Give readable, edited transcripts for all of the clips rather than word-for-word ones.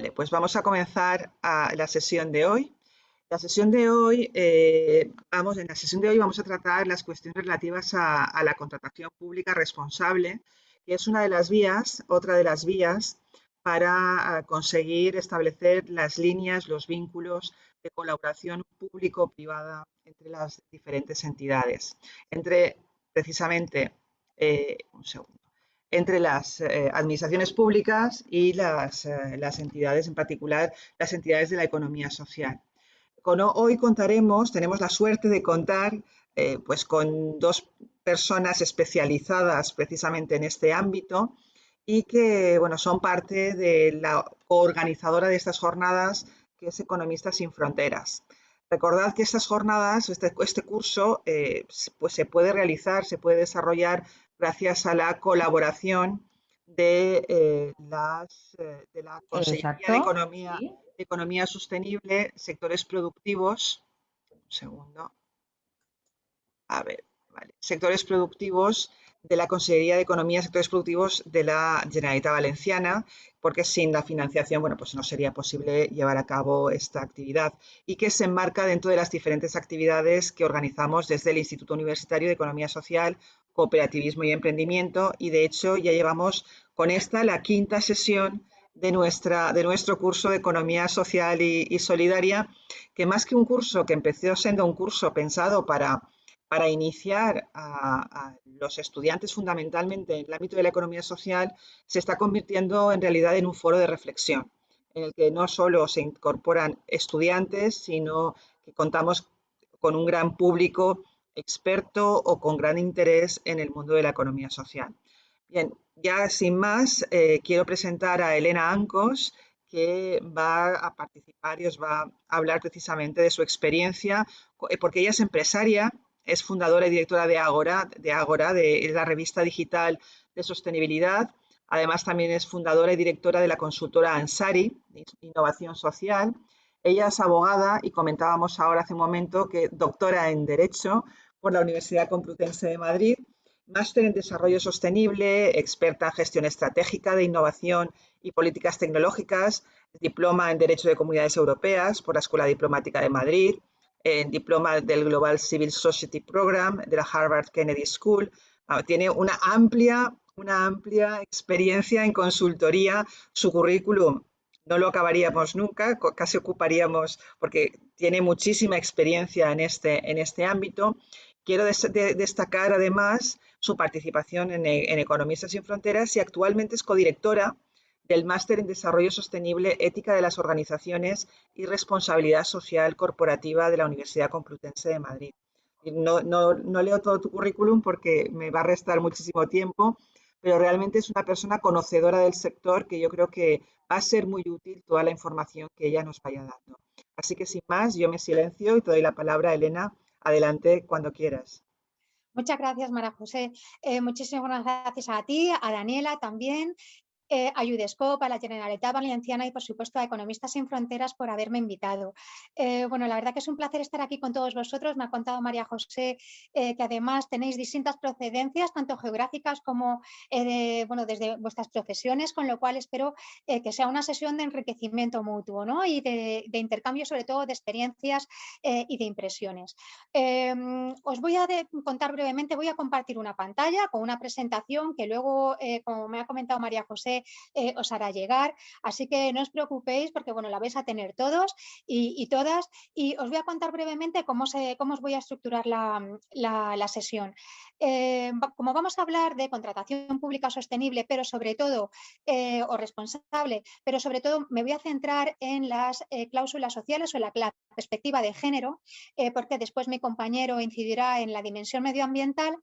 Vale, pues vamos a comenzar la sesión de hoy. La sesión de hoy, en la sesión de hoy vamos a tratar las cuestiones relativas a la contratación pública responsable, que es una de las vías, otra de las vías para conseguir establecer las líneas, los vínculos de colaboración público-privada entre las diferentes entidades, entre precisamente, un segundo, entre las administraciones públicas y las entidades, en particular las entidades de la economía social. Hoy tenemos la suerte de contar pues con dos personas especializadas precisamente en este ámbito y que bueno, son parte de la coorganizadora de estas jornadas, que es Economistas sin Fronteras. Recordad que estas jornadas, este curso, pues se puede realizar, se puede desarrollar gracias a la colaboración de la Consejería Exacto, de sí. Economía Sostenible, Sectores Productivos, un segundo, a ver, vale, Sectores Productivos de la Consejería de Economía, Sectores Productivos de la Generalitat Valenciana, porque sin la financiación, bueno, pues no sería posible llevar a cabo esta actividad y que se enmarca dentro de las diferentes actividades que organizamos desde el Instituto Universitario de Economía Social, Cooperativismo y Emprendimiento, y de hecho ya llevamos con esta la quinta sesión de nuestro curso de Economía Social y Solidaria, que más que un curso que empezó siendo un curso pensado para iniciar a los estudiantes fundamentalmente en el ámbito de la economía social, se está convirtiendo en realidad en un foro de reflexión, en el que no solo se incorporan estudiantes, sino que contamos con un gran público experto o con gran interés en el mundo de la economía social. Bien, ya sin más, quiero presentar a Elena Ancos, que va a participar y os va a hablar precisamente de su experiencia, porque ella es empresaria, es fundadora y directora de Agora, de la revista digital de sostenibilidad. Además, también es fundadora y directora de la consultora Ansari, de Innovación Social. Ella es abogada y comentábamos ahora hace un momento que doctora en Derecho por la Universidad Complutense de Madrid, máster en Desarrollo Sostenible, experta en gestión estratégica de innovación y políticas tecnológicas, diploma en Derecho de Comunidades Europeas por la Escuela Diplomática de Madrid, diploma del Global Civil Society Program de la Harvard Kennedy School. Tiene una amplia experiencia en consultoría. Su currículum no lo acabaríamos nunca, casi ocuparíamos, porque tiene muchísima experiencia en este ámbito. Quiero destacar además su participación en Economistas sin Fronteras y actualmente es codirectora del Máster en Desarrollo Sostenible, Ética de las Organizaciones y Responsabilidad Social Corporativa de la Universidad Complutense de Madrid. No leo todo tu currículum porque me va a restar muchísimo tiempo, pero realmente es una persona conocedora del sector que yo creo que va a ser muy útil toda la información que ella nos vaya dando. Así que sin más, yo me silencio y te doy la palabra a Elena. Adelante cuando quieras. Muchas gracias, María José. Muchísimas gracias a ti, a Daniela también, a Udescope, a la Generalitat Valenciana y, por supuesto, a Economistas sin Fronteras por haberme invitado. Bueno, la verdad que es un placer estar aquí con todos vosotros. Me ha contado María José que además tenéis distintas procedencias, tanto geográficas como bueno, desde vuestras profesiones, con lo cual espero que sea una sesión de enriquecimiento mutuo, ¿no? Y de intercambio, sobre todo, de experiencias y de impresiones. Os voy a contar brevemente, voy a compartir una pantalla con una presentación que luego, como me ha comentado María José, os hará llegar, así que no os preocupéis porque bueno, la vais a tener todos y todas, y os voy a contar brevemente cómo os voy a estructurar la sesión. Como vamos a hablar de contratación pública sostenible, pero sobre todo, o responsable, pero sobre todo me voy a centrar en las cláusulas sociales o la perspectiva de género, porque después mi compañero incidirá en la dimensión medioambiental.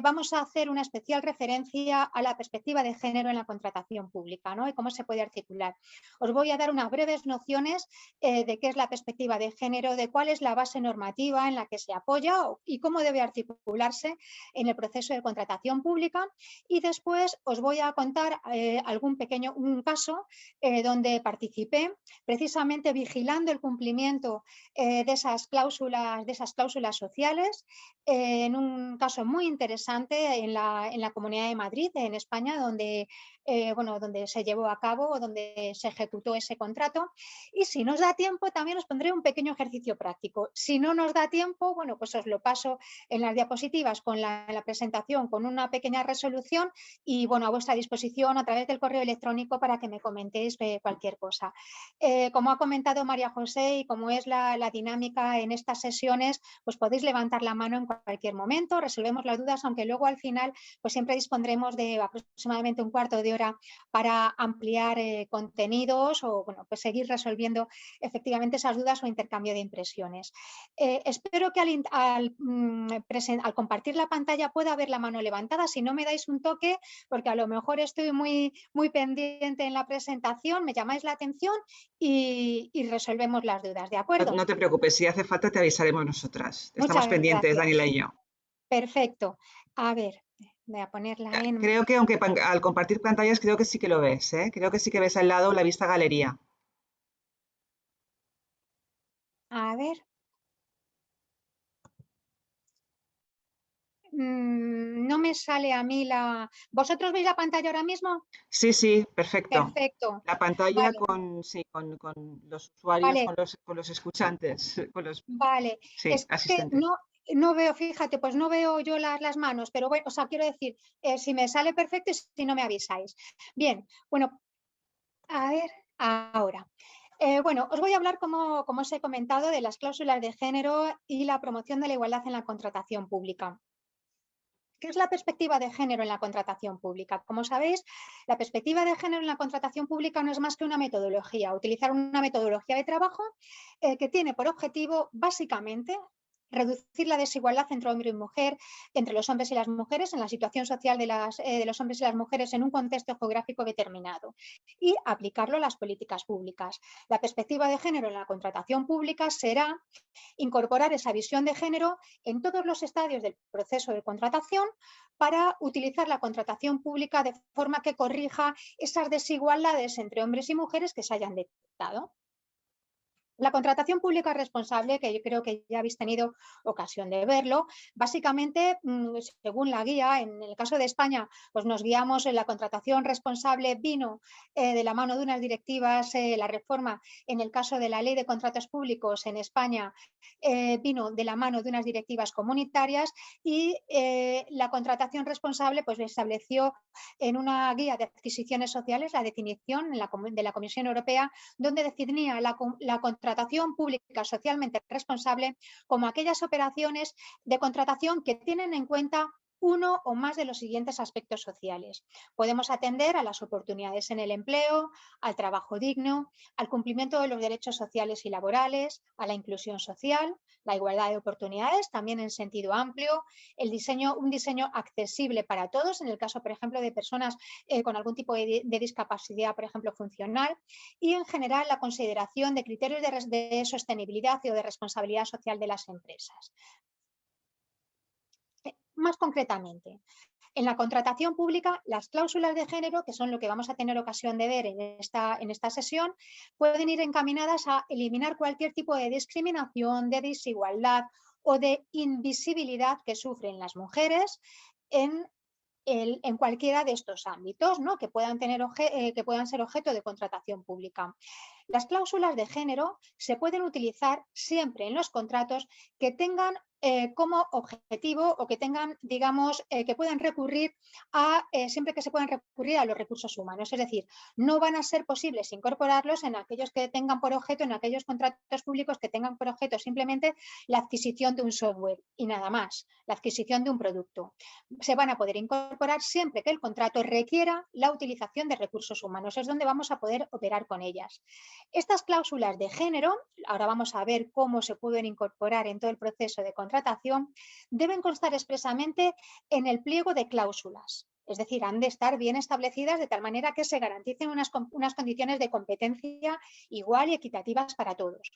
Vamos a hacer una especial referencia a la perspectiva de género en la contratación pública, ¿no? Y cómo se puede articular. Os voy a dar unas breves nociones de qué es la perspectiva de género, de cuál es la base normativa en la que se apoya y cómo debe articularse en el proceso de contratación pública, y después os voy a contar un caso donde participé precisamente vigilando el cumplimiento de esas cláusulas sociales, en un caso muy interesante en la Comunidad de Madrid, en España, donde bueno, donde se llevó a cabo o donde se ejecutó ese contrato. Y si nos da tiempo, también os pondré un pequeño ejercicio práctico. Si no nos da tiempo, bueno, pues os lo paso en las diapositivas con la presentación, con una pequeña resolución y, bueno, a vuestra disposición a través del correo electrónico para que me comentéis cualquier cosa. Como ha comentado María José y como es la dinámica en estas sesiones, pues podéis levantar la mano en cualquier momento, resolvemos las dudas, aunque luego al final pues siempre dispondremos de aproximadamente un cuarto de hora para ampliar contenidos o, bueno, pues seguir resolviendo efectivamente esas dudas o intercambio de impresiones. Espero que al compartir la pantalla pueda haber la mano levantada. Si no, me dais un toque, porque a lo mejor estoy muy pendiente en la presentación, me llamáis la atención y resolvemos las dudas, ¿de acuerdo? No te preocupes, si hace falta te avisaremos nosotras. Estamos Muchas pendientes, gracias. Daniela y yo. Perfecto. A ver, voy a ponerla en... Creo que aunque al compartir pantallas creo que sí que lo ves, ¿eh? Creo que sí que ves al lado la vista galería. A ver. No me sale a mí la... ¿Vosotros veis la pantalla ahora mismo? Sí, sí, perfecto. Perfecto. La pantalla Vale, con, sí, con los usuarios, vale, con los escuchantes, con los, vale. sí, Es que asistentes. no veo, fíjate, pues no veo yo las manos, pero bueno, o sea, quiero decir, si me sale perfecto y si no me avisáis. Bien, bueno, a ver, ahora. Bueno, os voy a hablar, como os he comentado, de las cláusulas de género y la promoción de la igualdad en la contratación pública. ¿Qué es la perspectiva de género en la contratación pública? Como sabéis, la perspectiva de género en la contratación pública no es más que una metodología, utilizar una metodología de trabajo que tiene por objetivo básicamente reducir la desigualdad entre hombre y mujer, entre los hombres y las mujeres, en la situación social de los hombres y las mujeres en un contexto geográfico determinado y aplicarlo a las políticas públicas. La perspectiva de género en la contratación pública será incorporar esa visión de género en todos los estadios del proceso de contratación para utilizar la contratación pública de forma que corrija esas desigualdades entre hombres y mujeres que se hayan detectado. La contratación pública responsable, que yo creo que ya habéis tenido ocasión de verlo, básicamente, según la guía, en el caso de España, pues nos guiamos en la contratación responsable, vino de la mano de unas directivas, la reforma en el caso de la ley de contratos públicos en España vino de la mano de unas directivas comunitarias y la contratación responsable pues estableció en una guía de adquisiciones sociales la definición de la Comisión Europea, donde definía la contratación pública socialmente responsable como aquellas operaciones de contratación que tienen en cuenta uno o más de los siguientes aspectos sociales. Podemos atender a las oportunidades en el empleo, al trabajo digno, al cumplimiento de los derechos sociales y laborales, a la inclusión social, la igualdad de oportunidades, también en sentido amplio, un diseño accesible para todos, en el caso, por ejemplo, de personas con algún tipo de discapacidad, por ejemplo, funcional, y en general la consideración de criterios de sostenibilidad y o de responsabilidad social de las empresas. Más concretamente, en la contratación pública, las cláusulas de género, que son lo que vamos a tener ocasión de ver en esta sesión, pueden ir encaminadas a eliminar cualquier tipo de discriminación, de desigualdad o de invisibilidad que sufren las mujeres en cualquiera de estos ámbitos, ¿no? que puedan ser objeto de contratación pública. Las cláusulas de género se pueden utilizar siempre en los contratos que tengan como objetivo o que tengan, digamos, que puedan recurrir siempre que se puedan recurrir a los recursos humanos. Es decir, no van a ser posibles incorporarlos en aquellos que tengan por objeto, en aquellos contratos públicos que tengan por objeto simplemente la adquisición de un software y nada más, la adquisición de un producto. Se van a poder incorporar siempre que el contrato requiera la utilización de recursos humanos. Es donde vamos a poder operar con ellas. Estas cláusulas de género, ahora vamos a ver cómo se pueden incorporar en todo el proceso de contratación, deben constar expresamente en el pliego de cláusulas. Es decir, han de estar bien establecidas de tal manera que se garanticen unas condiciones de competencia igual y equitativas para todos.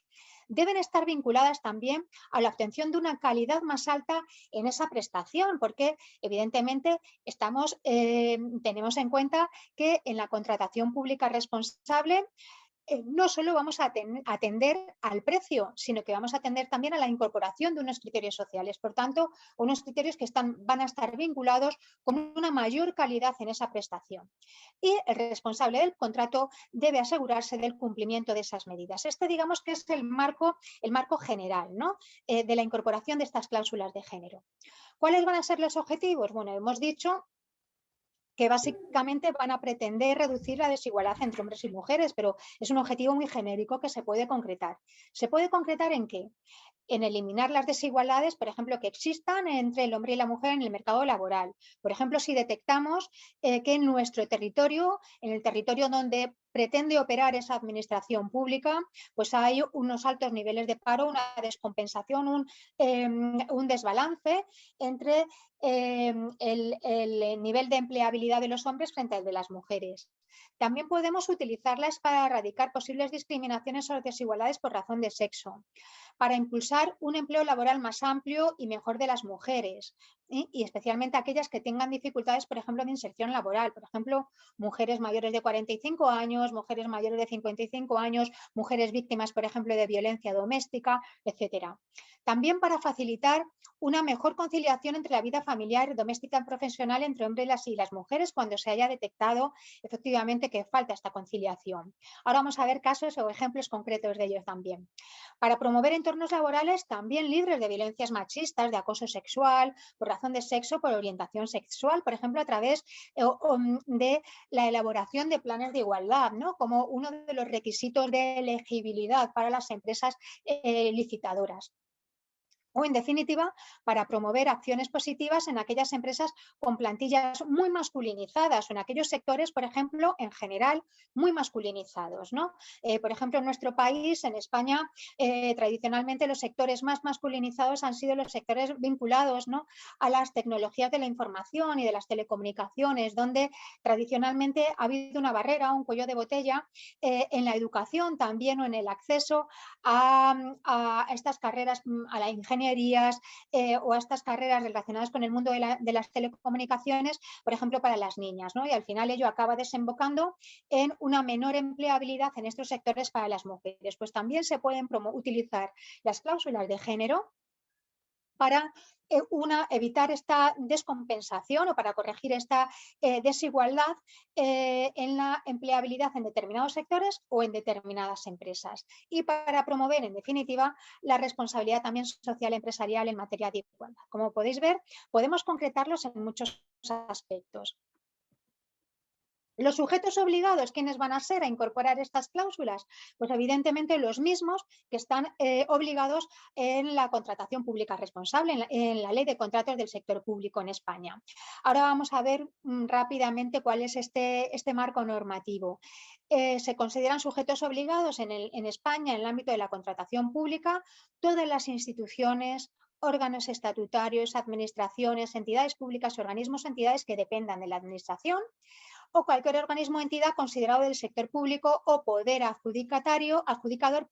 Deben estar vinculadas también a la obtención de una calidad más alta en esa prestación, porque evidentemente tenemos en cuenta que en la contratación pública responsable no solo vamos a atender al precio, sino que vamos a atender también a la incorporación de unos criterios sociales. Por tanto, unos criterios que van a estar vinculados con una mayor calidad en esa prestación. Y el responsable del contrato debe asegurarse del cumplimiento de esas medidas. Este, digamos, que es el marco general, ¿no? De la incorporación de estas cláusulas de género. ¿Cuáles van a ser los objetivos? Bueno, hemos dicho que básicamente van a pretender reducir la desigualdad entre hombres y mujeres, pero es un objetivo muy genérico que se puede concretar. ¿Se puede concretar en qué? En eliminar las desigualdades, por ejemplo, que existan entre el hombre y la mujer en el mercado laboral. Por ejemplo, si detectamos que en nuestro territorio, en el territorio donde pretende operar esa administración pública, pues hay unos altos niveles de paro, una descompensación, un desbalance entre el nivel de empleabilidad de los hombres frente al de las mujeres. También podemos utilizarlas para erradicar posibles discriminaciones o desigualdades por razón de sexo, para impulsar un empleo laboral más amplio y mejor de las mujeres, y especialmente aquellas que tengan dificultades, por ejemplo, de inserción laboral, por ejemplo, mujeres mayores de 45 años, mujeres mayores de 55 años, mujeres víctimas, por ejemplo, de violencia doméstica, etcétera. También para facilitar una mejor conciliación entre la vida familiar, doméstica y profesional entre hombres y las mujeres cuando se haya detectado efectivamente que falta esta conciliación. Ahora vamos a ver casos o ejemplos concretos de ellos también. Para promover entornos laborales también libres de violencias machistas, de acoso sexual, por razón de sexo, por orientación sexual, por ejemplo, a través de la elaboración de planes de igualdad, ¿no? Como uno de los requisitos de elegibilidad para las empresas licitadoras. O, en definitiva, para promover acciones positivas en aquellas empresas con plantillas muy masculinizadas o en aquellos sectores, por ejemplo, en general, muy masculinizados, ¿no? Por ejemplo, en nuestro país, en España, tradicionalmente los sectores más masculinizados han sido los sectores vinculados, ¿no?, a las tecnologías de la información y de las telecomunicaciones, donde tradicionalmente ha habido una barrera, un cuello de botella en la educación también o en el acceso a estas carreras, a la ingenierías o a estas carreras relacionadas con el mundo de las telecomunicaciones, por ejemplo, para las niñas, ¿no? Y al final ello acaba desembocando en una menor empleabilidad en estos sectores para las mujeres. Pues también se pueden utilizar las cláusulas de género para evitar esta descompensación o para corregir esta desigualdad en la empleabilidad en determinados sectores o en determinadas empresas, y para promover, en definitiva, la responsabilidad también social empresarial en materia de igualdad. Como podéis ver, podemos concretarlos en muchos aspectos. ¿Los sujetos obligados quiénes van a ser a incorporar estas cláusulas? Pues evidentemente los mismos que están obligados en la contratación pública responsable, en la Ley de Contratos del Sector Público en España. Ahora vamos a ver rápidamente cuál es este marco normativo. Se consideran sujetos obligados en España, en el ámbito de la contratación pública, todas las instituciones, órganos estatutarios, administraciones, entidades públicas, organismos, entidades que dependan de la administración, o cualquier organismo o entidad considerado del sector público o poder adjudicador,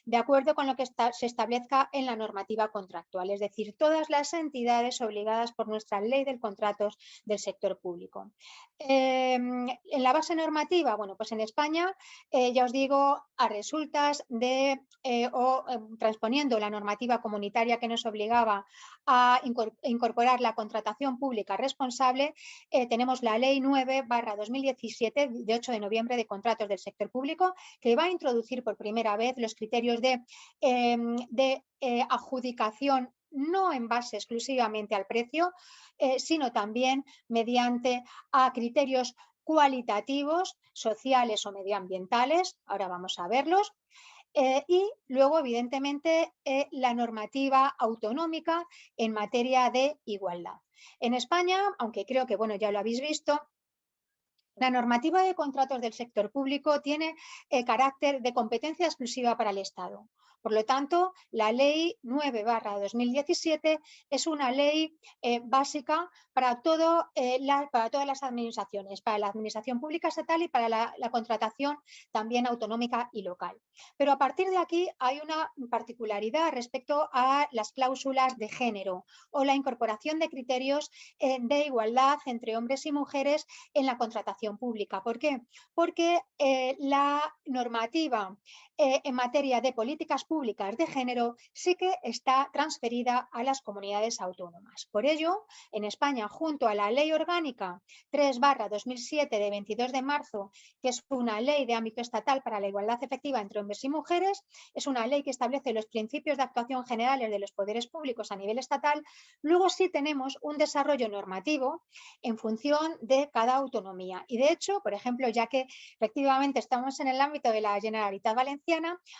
de acuerdo con lo que se establezca en la normativa contractual, es decir, todas las entidades obligadas por nuestra Ley de Contratos del Sector Público. En la base normativa, bueno, pues en España, ya os digo, a resultas de transponiendo la normativa comunitaria que nos obligaba a incorporar la contratación pública responsable, tenemos la Ley 9/2017 de 8 de noviembre de contratos del sector público, que va a introducir por primera vez los criterios de adjudicación, no en base exclusivamente al precio, sino también mediante a criterios cualitativos, sociales o medioambientales. Ahora vamos a verlos. Y luego, evidentemente, la normativa autonómica en materia de igualdad. En España, aunque creo que ya lo habéis visto, la normativa de contratos del sector público tiene carácter de competencia exclusiva para el Estado. Por lo tanto, la Ley 9/2017 es una ley básica para todas las administraciones, para la administración pública estatal y para la contratación también autonómica y local. Pero a partir de aquí hay una particularidad respecto a las cláusulas de género o la incorporación de criterios de igualdad entre hombres y mujeres en la contratación pública. ¿Por qué? Porque la normativa en materia de políticas públicas de género sí que está transferida a las comunidades autónomas. Por ello, en España, junto a la Ley Orgánica 3/2007 de 22 de marzo, que es una ley de ámbito estatal para la igualdad efectiva entre hombres y mujeres, es una ley que establece los principios de actuación generales de los poderes públicos a nivel estatal. Luego sí tenemos un desarrollo normativo en función de cada autonomía. Y de hecho, por ejemplo, ya que efectivamente estamos en el ámbito de la Generalitat Valenciana,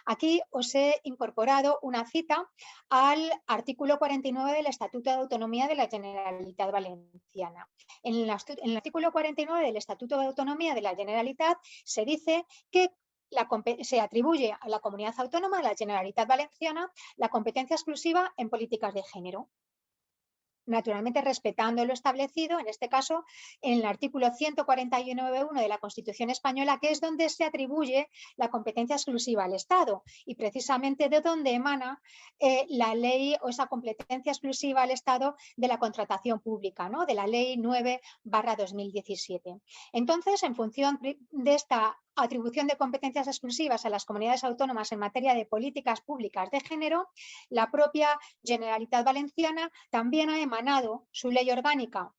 aquí os he incorporado una cita al artículo 49 del Estatuto de Autonomía de la Generalitat Valenciana. En el artículo 49 del Estatuto de Autonomía de la Generalitat se dice que se atribuye a la comunidad autónoma, a la Generalitat Valenciana, la competencia exclusiva en políticas de género. Naturalmente respetando lo establecido, en este caso, en el artículo 149.1 de la Constitución española, que es donde se atribuye la competencia exclusiva al Estado y precisamente de donde emana la ley o esa competencia exclusiva al Estado de la contratación pública, ¿no? De la ley 9/2017. Entonces, en función de esta atribución de competencias exclusivas a las comunidades autónomas en materia de políticas públicas de género, la propia Generalitat Valenciana también ha emanado su ley orgánica,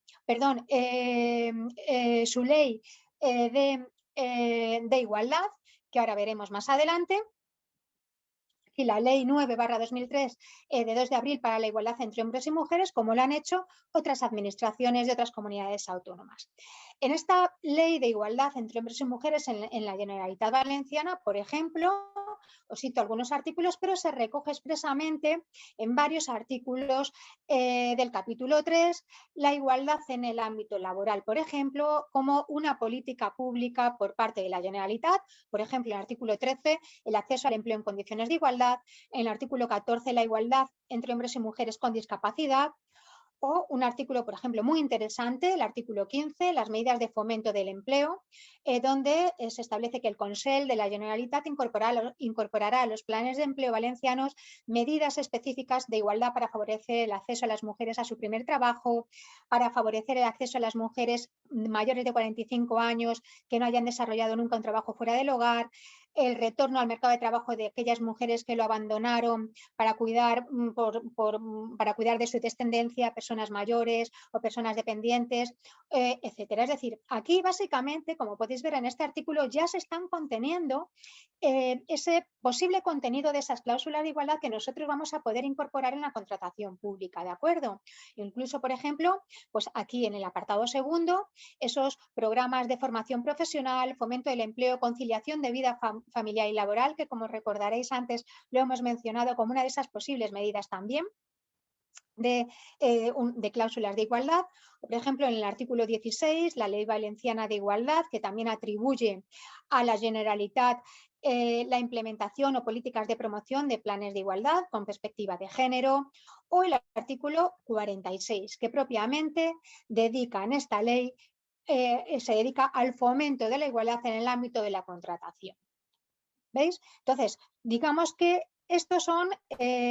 su ley de igualdad, que ahora veremos más adelante, y la ley 9/2003 de 2 de abril para la igualdad entre hombres y mujeres, como lo han hecho otras administraciones de otras comunidades autónomas. En esta ley de igualdad entre hombres y mujeres en la Generalitat Valenciana, por ejemplo, os cito algunos artículos, pero se recoge expresamente en varios artículos del capítulo 3 la igualdad en el ámbito laboral, por ejemplo, como una política pública por parte de la Generalitat. Por ejemplo, en el artículo 13, el acceso al empleo en condiciones de igualdad. En el artículo 14, la igualdad entre hombres y mujeres con discapacidad. O un artículo, por ejemplo, muy interesante, el artículo 15, las medidas de fomento del empleo, donde se establece que el Consell de la Generalitat incorporará a los planes de empleo valencianos medidas específicas de igualdad para favorecer el acceso a las mujeres a su primer trabajo, para favorecer el acceso a las mujeres mayores de 45 años que no hayan desarrollado nunca un trabajo fuera del hogar, el retorno al mercado de trabajo de aquellas mujeres que lo abandonaron para cuidar de su descendencia, personas mayores o personas dependientes, etcétera. Es decir, aquí básicamente, como podéis ver en este artículo, ya se están conteniendo ese posible contenido de esas cláusulas de igualdad que nosotros vamos a poder incorporar en la contratación pública, ¿de acuerdo? Incluso, por ejemplo, pues aquí en el apartado segundo, esos programas de formación profesional, fomento del empleo, conciliación de vida familiar y laboral, que como recordaréis antes lo hemos mencionado como una de esas posibles medidas también de cláusulas de igualdad. Por ejemplo, en el artículo 16, la Ley Valenciana de Igualdad, que también atribuye a la Generalitat la implementación o políticas de promoción de planes de igualdad con perspectiva de género, o el artículo 46, que propiamente dedica en esta ley, se dedica al fomento de la igualdad en el ámbito de la contratación. ¿Veis? Entonces, digamos que estos son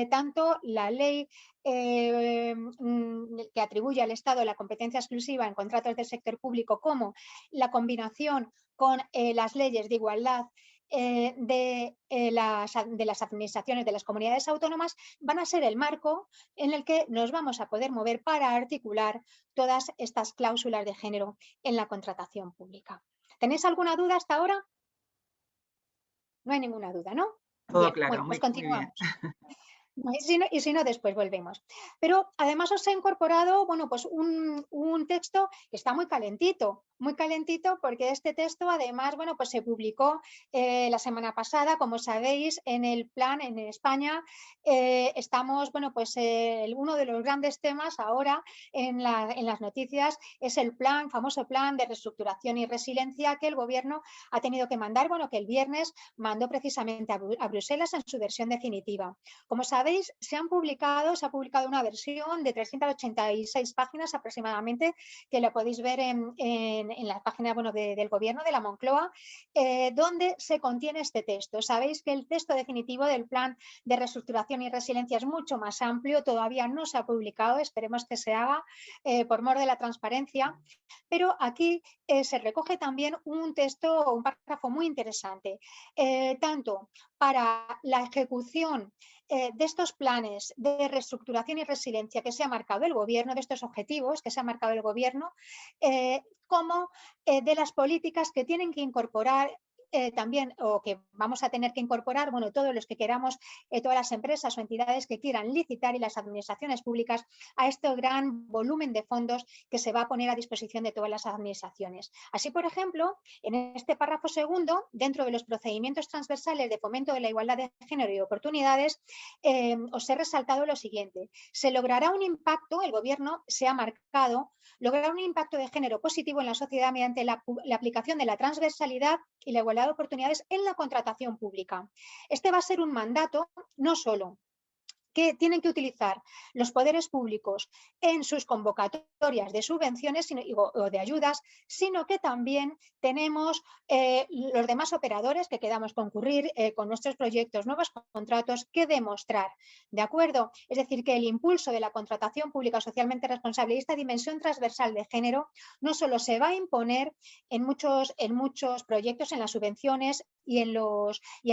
tanto la ley que atribuye al Estado la competencia exclusiva en contratos del sector público, como la combinación con las leyes de igualdad de las administraciones de las comunidades autónomas, van a ser el marco en el que nos vamos a poder mover para articular todas estas cláusulas de género en la contratación pública. ¿Tenéis alguna duda hasta ahora? No hay ninguna duda, ¿no? Todo Bien, claro, bueno, pues muy bien. continuamos. Y si no, después volvemos. Pero además os he incorporado, bueno, pues un texto que está muy calentito, porque este texto además, bueno, pues se publicó la semana pasada, como sabéis, en el plan en España. Estamos, bueno, pues uno de los grandes temas ahora en las noticias es el plan, famoso plan de reestructuración y resiliencia que el gobierno ha tenido que mandar, bueno, que el viernes mandó precisamente a Bruselas en su versión definitiva. Como sabéis, se ha publicado una versión de 386 páginas aproximadamente, que la podéis ver en la página, bueno, del gobierno de la Moncloa, donde se contiene este texto. Sabéis que el texto definitivo del plan de reestructuración y resiliencia es mucho más amplio, todavía no se ha publicado, esperemos que se haga por mor de la transparencia, pero aquí se recoge también un texto, un párrafo muy interesante, tanto para la ejecución de estos planes de reestructuración y resiliencia que se ha marcado el gobierno, de estos objetivos que se ha marcado el gobierno, como de las políticas que tienen que incorporar también, o que vamos a tener que incorporar, bueno, todos los que queramos, todas las empresas o entidades que quieran licitar y las administraciones públicas a este gran volumen de fondos que se va a poner a disposición de todas las administraciones. Así, por ejemplo, en este párrafo segundo, dentro de los procedimientos transversales de fomento de la igualdad de género y oportunidades, os he resaltado lo siguiente. Se logrará un impacto, el gobierno se ha marcado, lograr un impacto de género positivo en la sociedad mediante la aplicación de la transversalidad y la igualdad de oportunidades en la contratación pública. Este va a ser un mandato no solo que tienen que utilizar los poderes públicos en sus convocatorias de subvenciones o de ayudas, sino que también tenemos los demás operadores que queramos concurrir con nuestros proyectos, nuevos contratos, que demostrar, ¿de acuerdo? Es decir, que el impulso de la contratación pública socialmente responsable y esta dimensión transversal de género no solo se va a imponer en muchos proyectos, en las subvenciones y en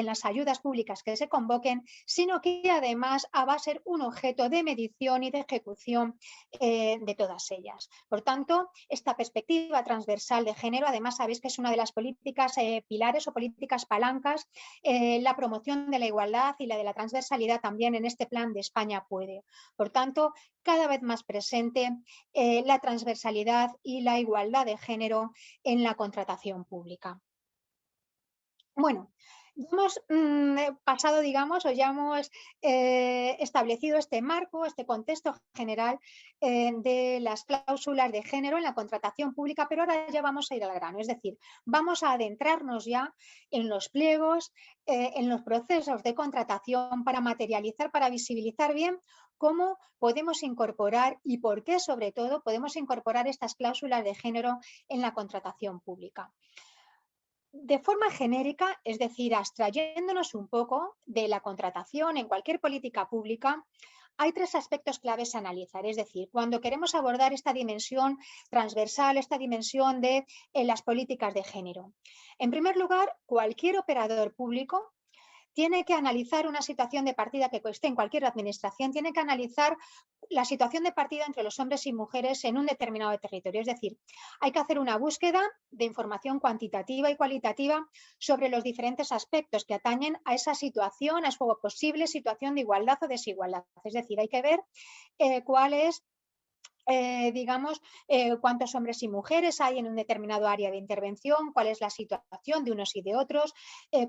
las ayudas públicas que se convoquen, sino que además va a ser un objeto de medición y de ejecución de todas ellas. Por tanto, esta perspectiva transversal de género, además sabéis que es una de las políticas pilares o políticas palancas, la promoción de la igualdad y la de la transversalidad también en este plan de España puede. Por tanto, cada vez más presente la transversalidad y la igualdad de género en la contratación pública. Bueno, ya hemos pasado, digamos, o ya hemos establecido este marco, este contexto general de las cláusulas de género en la contratación pública, pero ahora ya vamos a ir al grano, es decir, vamos a adentrarnos ya en los pliegos, en los procesos de contratación para materializar, para visibilizar bien cómo podemos incorporar y por qué, sobre todo, podemos incorporar estas cláusulas de género en la contratación pública. De forma genérica, es decir, abstrayéndonos un poco de la contratación en cualquier política pública, hay tres aspectos claves a analizar. Es decir, cuando queremos abordar esta dimensión transversal, esta dimensión de las políticas de género. En primer lugar, cualquier operador público tiene que analizar una situación de partida que esté en cualquier administración, tiene que analizar la situación de partida entre los hombres y mujeres en un determinado territorio. Es decir, hay que hacer una búsqueda de información cuantitativa y cualitativa sobre los diferentes aspectos que atañen a esa situación, a su posible situación de igualdad o desigualdad. Es decir, hay que ver cuál es cuántos hombres y mujeres hay en un determinado área de intervención, cuál es la situación de unos y de otros,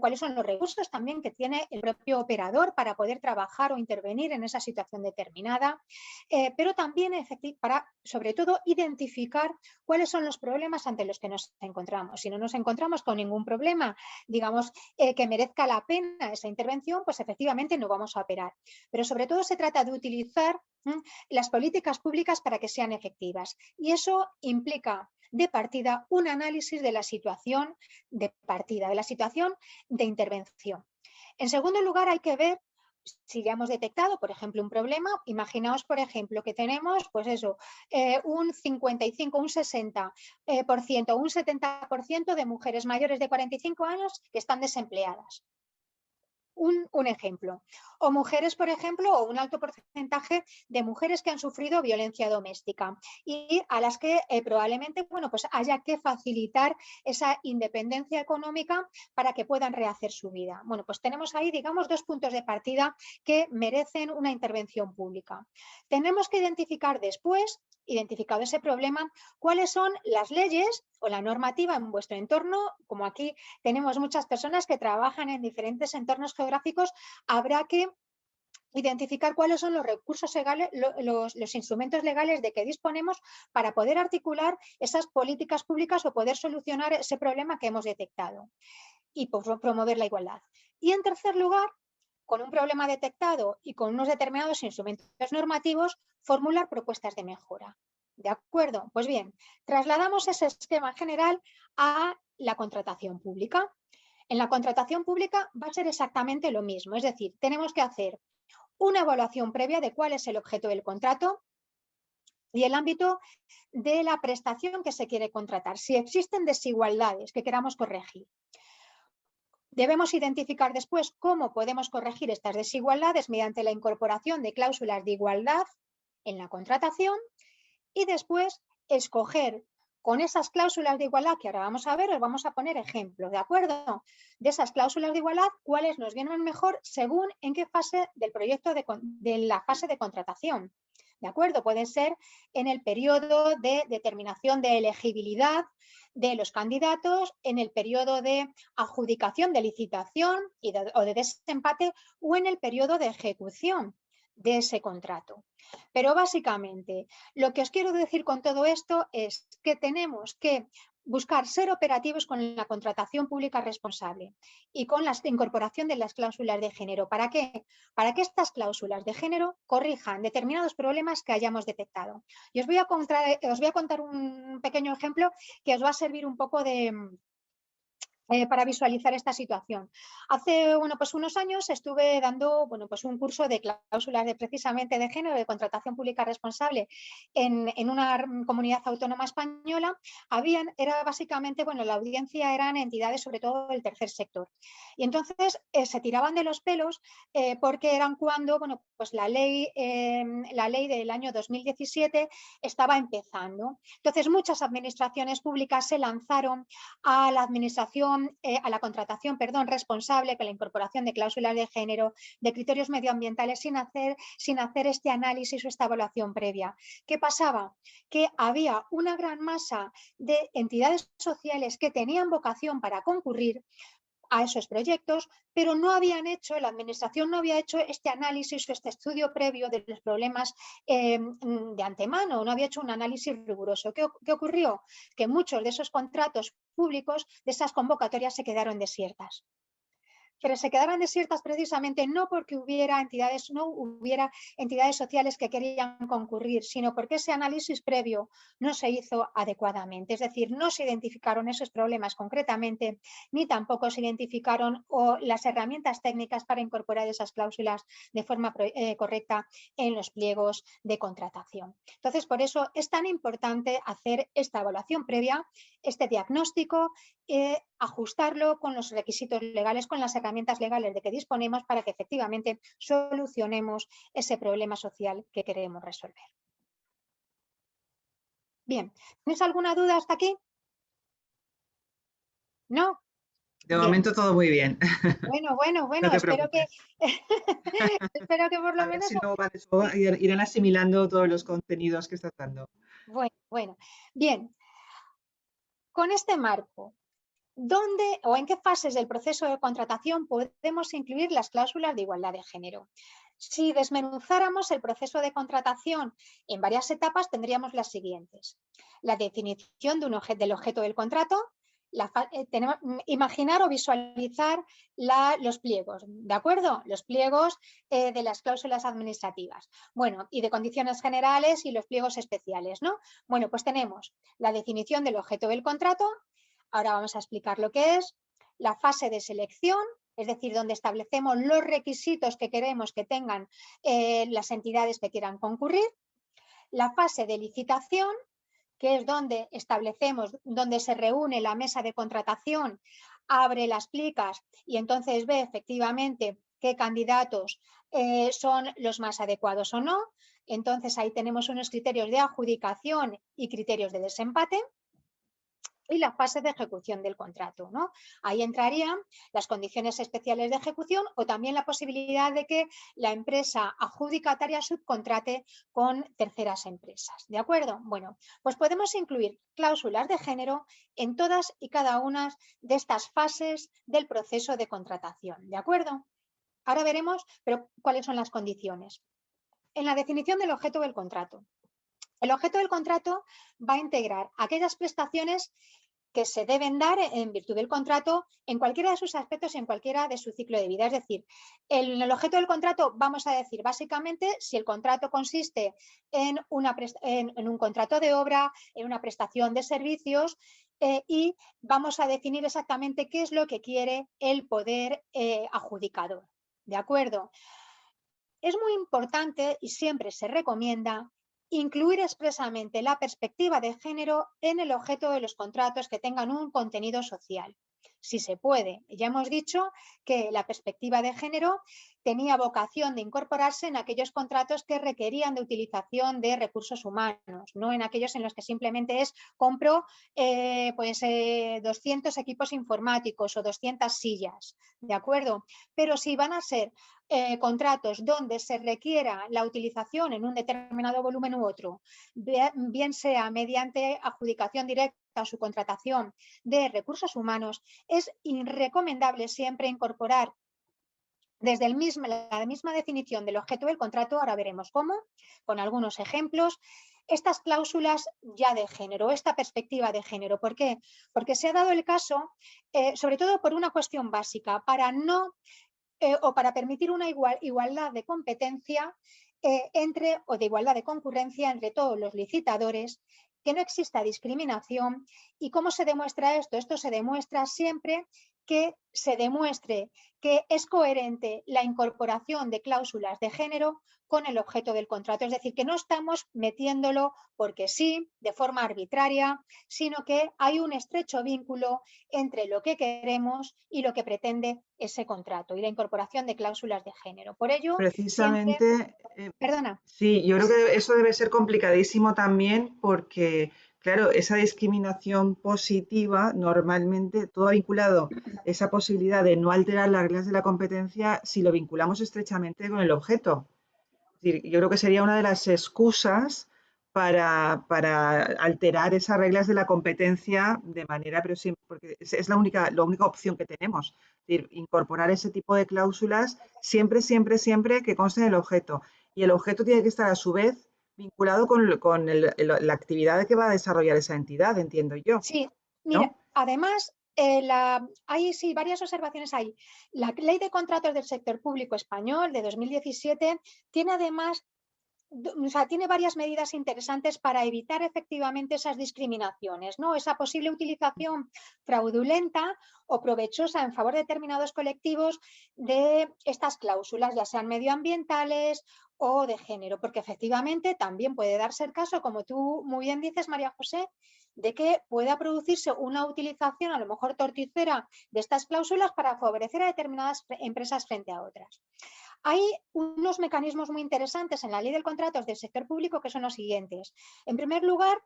cuáles son los recursos también que tiene el propio operador para poder trabajar o intervenir en esa situación determinada, pero también para, sobre todo, identificar cuáles son los problemas ante los que nos encontramos. Si no nos encontramos con ningún problema, digamos, que merezca la pena esa intervención, pues efectivamente no vamos a operar. Pero sobre todo se trata de utilizar las políticas públicas para que sean efectivas. Y eso implica de partida un análisis de la situación de partida, de la situación de intervención. En segundo lugar, hay que ver si ya hemos detectado, por ejemplo, un problema. Imaginaos, por ejemplo, que tenemos, pues eso, un 55, un 60%, un 70% de mujeres mayores de 45 años que están desempleadas. Un ejemplo. O mujeres, por ejemplo, o un alto porcentaje de mujeres que han sufrido violencia doméstica y a las que probablemente, bueno, pues haya que facilitar esa independencia económica para que puedan rehacer su vida. Bueno, pues tenemos ahí, digamos, dos puntos de partida que merecen una intervención pública. Tenemos que identificar después, identificado ese problema, cuáles son las leyes o la normativa en vuestro entorno. Como aquí tenemos muchas personas que trabajan en diferentes entornos geográficos, habrá que identificar cuáles son los recursos legales, los instrumentos legales de que disponemos para poder articular esas políticas públicas o poder solucionar ese problema que hemos detectado y promover la igualdad. Y en tercer lugar, con un problema detectado y con unos determinados instrumentos normativos, formular propuestas de mejora. ¿De acuerdo? Pues bien, trasladamos ese esquema general a la contratación pública. En la contratación pública va a ser exactamente lo mismo, es decir, tenemos que hacer una evaluación previa de cuál es el objeto del contrato y el ámbito de la prestación que se quiere contratar, si existen desigualdades que queramos corregir. Debemos identificar después cómo podemos corregir estas desigualdades mediante la incorporación de cláusulas de igualdad en la contratación y después escoger con esas cláusulas de igualdad que ahora vamos a ver, os vamos a poner ejemplos, ¿de acuerdo? De esas cláusulas de igualdad, cuáles nos vienen mejor según en qué fase del proyecto de la fase de contratación. ¿De acuerdo? Puede ser en el periodo de determinación de elegibilidad de los candidatos, en el periodo de adjudicación de licitación o de desempate o en el periodo de ejecución de ese contrato. Pero básicamente lo que os quiero decir con todo esto es que tenemos que buscar ser operativos con la contratación pública responsable y con la incorporación de las cláusulas de género. ¿Para qué? Para que estas cláusulas de género corrijan determinados problemas que hayamos detectado. Y os voy a contar un pequeño ejemplo que os va a servir un poco para visualizar esta situación. Hace pues unos años estuve dando pues un curso de cláusulas precisamente de género, de contratación pública responsable en una comunidad autónoma española. Era básicamente, la audiencia eran entidades sobre todo del tercer sector. Y entonces se tiraban de los pelos porque eran cuando pues la ley del año 2017 estaba empezando. Entonces muchas administraciones públicas se lanzaron a la administración a la contratación responsable con la incorporación de cláusulas de género, de criterios medioambientales sin hacer este análisis o esta evaluación previa. ¿Qué pasaba? Que había una gran masa de entidades sociales que tenían vocación para concurrir a esos proyectos, pero la administración no había hecho este análisis o este estudio previo de los problemas de antemano, no había hecho un análisis riguroso. ¿Qué ocurrió? Que muchos de esos contratos públicos, de esas convocatorias, se quedaron desiertas. Pero se quedaron desiertas precisamente no porque no hubiera entidades sociales que querían concurrir, sino porque ese análisis previo no se hizo adecuadamente. Es decir, no se identificaron esos problemas concretamente, ni tampoco se identificaron las herramientas técnicas para incorporar esas cláusulas de forma correcta en los pliegos de contratación. Entonces, por eso es tan importante hacer esta evaluación previa, este diagnóstico, ajustarlo con los requisitos legales, con las herramientas legales de que disponemos para que efectivamente solucionemos ese problema social que queremos resolver. Bien, ¿tenéis alguna duda hasta aquí? ¿No? De momento todo muy bien. Bueno, espero que espero que por lo menos... Si no, irán asimilando todos los contenidos que estás dando. Bueno, bien. Con este marco, ¿dónde o en qué fases del proceso de contratación podemos incluir las cláusulas de igualdad de género? Si desmenuzáramos el proceso de contratación en varias etapas, tendríamos las siguientes. La definición del objeto del contrato, imaginar o visualizar los pliegos, ¿de acuerdo? Los pliegos de las cláusulas administrativas. Bueno, y de condiciones generales y los pliegos especiales, ¿no? Bueno, pues tenemos la definición del objeto del contrato. Ahora vamos a explicar lo que es la fase de selección, es decir, donde establecemos los requisitos que queremos que tengan las entidades que quieran concurrir. La fase de licitación, que es donde establecemos, donde se reúne la mesa de contratación abre las plicas y entonces ve efectivamente qué candidatos son los más adecuados o no. Entonces ahí tenemos unos criterios de adjudicación y criterios de desempate. Y la fase de ejecución del contrato, ¿no? Ahí entrarían las condiciones especiales de ejecución o también la posibilidad de que la empresa adjudicataria subcontrate con terceras empresas, ¿de acuerdo? Bueno, pues podemos incluir cláusulas de género en todas y cada una de estas fases del proceso de contratación, ¿de acuerdo? Ahora veremos, pero cuáles son las condiciones. En la definición del objeto del contrato. El objeto del contrato va a integrar aquellas prestaciones que se deben dar en virtud del contrato en cualquiera de sus aspectos y en cualquiera de su ciclo de vida. Es decir, en el objeto del contrato vamos a decir básicamente si el contrato consiste en un contrato de obra, en una prestación de servicios y vamos a definir exactamente qué es lo que quiere el poder adjudicador. ¿De acuerdo? Es muy importante y siempre se recomienda incluir expresamente la perspectiva de género en el objeto de los contratos que tengan un contenido social. Si se puede. Ya hemos dicho que la perspectiva de género tenía vocación de incorporarse en aquellos contratos que requerían de utilización de recursos humanos, no en aquellos en los que simplemente es compro 200 equipos informáticos o 200 sillas, ¿de acuerdo? Pero si van a ser contratos donde se requiera la utilización en un determinado volumen u otro, bien sea mediante adjudicación directa o subcontratación de recursos humanos, es recomendable siempre incorporar desde la misma definición del objeto del contrato, ahora veremos cómo, con algunos ejemplos, estas cláusulas ya de género, esta perspectiva de género. ¿Por qué? Porque se ha dado el caso, sobre todo por una cuestión básica, para no o para permitir una igualdad de competencia o de igualdad de concurrencia entre todos los licitadores, que no exista discriminación. ¿Y cómo se demuestra esto? Esto se demuestra siempre que se demuestre que es coherente la incorporación de cláusulas de género con el objeto del contrato. Es decir, que no estamos metiéndolo porque sí, de forma arbitraria, sino que hay un estrecho vínculo entre lo que queremos y lo que pretende ese contrato y la incorporación de cláusulas de género. Por ello, siempre... Precisamente, Perdona. sí, yo creo que eso debe ser complicadísimo también porque, claro, esa discriminación positiva, normalmente todo ha vinculado esa posibilidad de no alterar las reglas de la competencia si lo vinculamos estrechamente con el objeto. Es decir, yo creo que sería una de las excusas para alterar esas reglas de la competencia de manera, pero sí, porque es la única opción que tenemos. Es decir, incorporar ese tipo de cláusulas siempre, siempre, siempre que conste en el objeto. Y el objeto tiene que estar a su vez vinculado con la actividad que va a desarrollar esa entidad, entiendo yo, Sí, mira, ¿no? además, hay sí, varias observaciones hay. La Ley de Contratos del Sector Público Español de 2017 tiene además o sea, tiene varias medidas interesantes para evitar efectivamente esas discriminaciones, ¿no? Esa posible utilización fraudulenta o provechosa en favor de determinados colectivos de estas cláusulas, ya sean medioambientales o de género, porque efectivamente también puede darse el caso, como tú muy bien dices, María José, de que pueda producirse una utilización a lo mejor torticera de estas cláusulas para favorecer a determinadas empresas frente a otras. Hay unos mecanismos muy interesantes en la ley de contratos del sector público que son los siguientes. En primer lugar,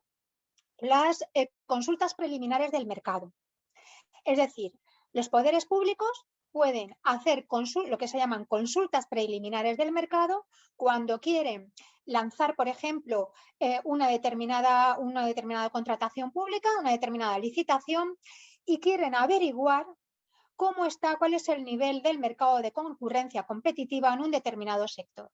las consultas preliminares del mercado. Es decir, los poderes públicos pueden hacer lo que se llaman consultas preliminares del mercado cuando quieren lanzar, por ejemplo, una determinada contratación pública, una determinada licitación y quieren averiguar cómo está, cuál es el nivel del mercado de concurrencia competitiva en un determinado sector.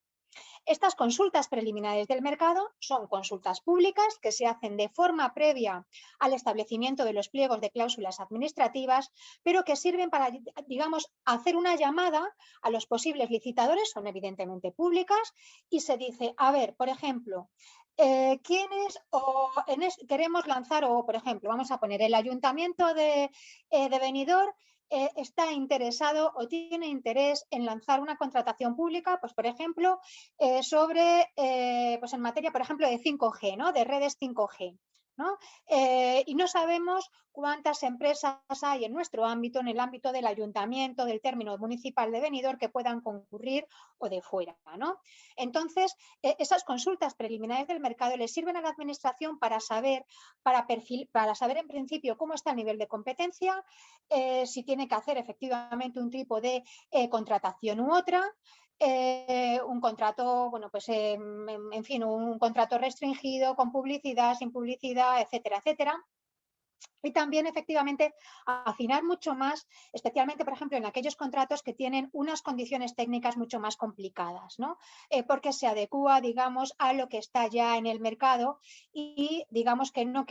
Estas consultas preliminares del mercado son consultas públicas que se hacen de forma previa al establecimiento de los pliegos de cláusulas administrativas, pero que sirven para, digamos, hacer una llamada a los posibles licitadores, son evidentemente públicas, y se dice, a ver, por ejemplo, ¿quiénes queremos lanzar, o por ejemplo, vamos a poner el ayuntamiento de Benidorm está interesado o tiene interés en lanzar una contratación pública, pues por ejemplo, sobre, pues en materia, por ejemplo, de 5G, ¿no? De redes 5G. ¿no? Y no sabemos cuántas empresas hay en nuestro ámbito, en el ámbito del ayuntamiento, del término municipal de Benidorm, que puedan concurrir o de fuera, ¿no? Entonces, esas consultas preliminares del mercado le sirven a la administración para saber, para saber en principio cómo está el nivel de competencia, si tiene que hacer efectivamente un tipo de contratación u otra, un contrato, bueno, pues en fin, un contrato restringido, con publicidad, sin publicidad, etcétera, etcétera. Y también, efectivamente, afinar mucho más, especialmente, por ejemplo, en aquellos contratos que tienen unas condiciones técnicas mucho más complicadas, ¿no? Porque se adecúa, digamos, a lo que está ya en el mercado y, digamos, que no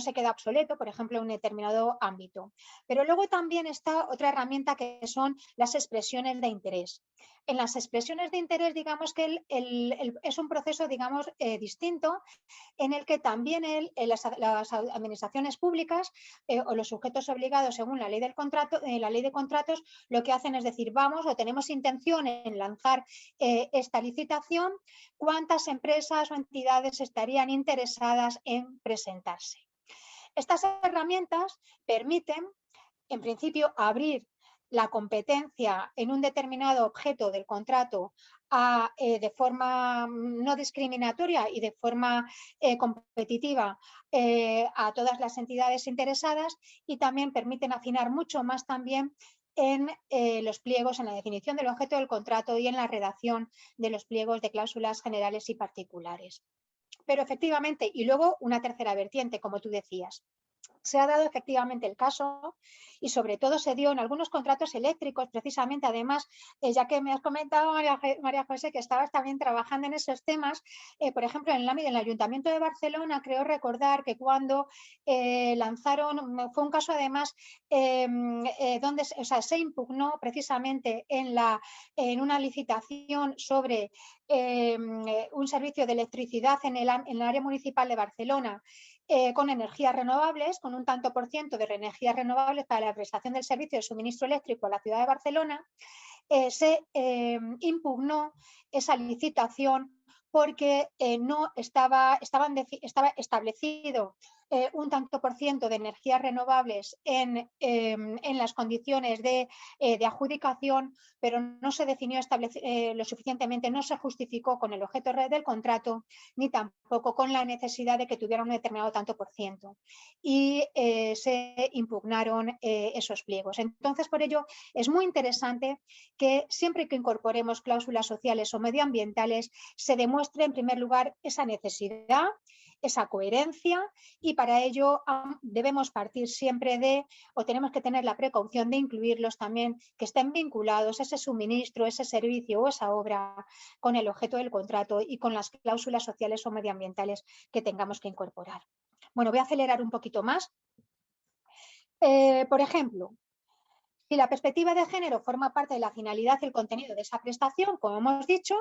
se queda obsoleto, por ejemplo, en un determinado ámbito. Pero luego también está otra herramienta que son las expresiones de interés. En las expresiones de interés, digamos que es un proceso, digamos, distinto, en el que también las administraciones públicas o los sujetos obligados según la ley del contrato, la ley de contratos, lo que hacen es decir, vamos o tenemos intención en lanzar esta licitación, ¿cuántas empresas o entidades estarían interesadas en presentarse? Estas herramientas permiten, en principio, abrir la competencia en un determinado objeto del contrato de forma no discriminatoria y de forma competitiva a todas las entidades interesadas, y también permiten afinar mucho más también en los pliegos, en la definición del objeto del contrato y en la redacción de los pliegos de cláusulas generales y particulares. Pero efectivamente, y luego una tercera vertiente, como tú decías, se ha dado efectivamente el caso y sobre todo se dio en algunos contratos eléctricos, precisamente, además, ya que me has comentado, María José, que estabas también trabajando en esos temas, por ejemplo, en el ámbito del Ayuntamiento de Barcelona, creo recordar que cuando lanzaron, fue un caso además donde se impugnó precisamente en una licitación sobre un servicio de electricidad en el área municipal de Barcelona, con energías renovables, con un tanto por ciento de energías renovables para la prestación del servicio de suministro eléctrico a la ciudad de Barcelona, se impugnó esa licitación porque no estaba establecido un tanto por ciento de energías renovables en las condiciones de adjudicación, pero no se definió lo suficientemente, no se justificó con el objeto del contrato, ni tampoco con la necesidad de que tuviera un determinado tanto por ciento. Y se impugnaron esos pliegos. Entonces, por ello, es muy interesante que siempre que incorporemos cláusulas sociales o medioambientales se demuestre en primer lugar esa necesidad, esa coherencia, y para ello debemos partir siempre o tenemos que tener la precaución de incluirlos también, que estén vinculados ese suministro, ese servicio o esa obra con el objeto del contrato y con las cláusulas sociales o medioambientales que tengamos que incorporar. Bueno, voy a acelerar un poquito más. Por ejemplo, si la perspectiva de género forma parte de la finalidad y el contenido de esa prestación, como hemos dicho,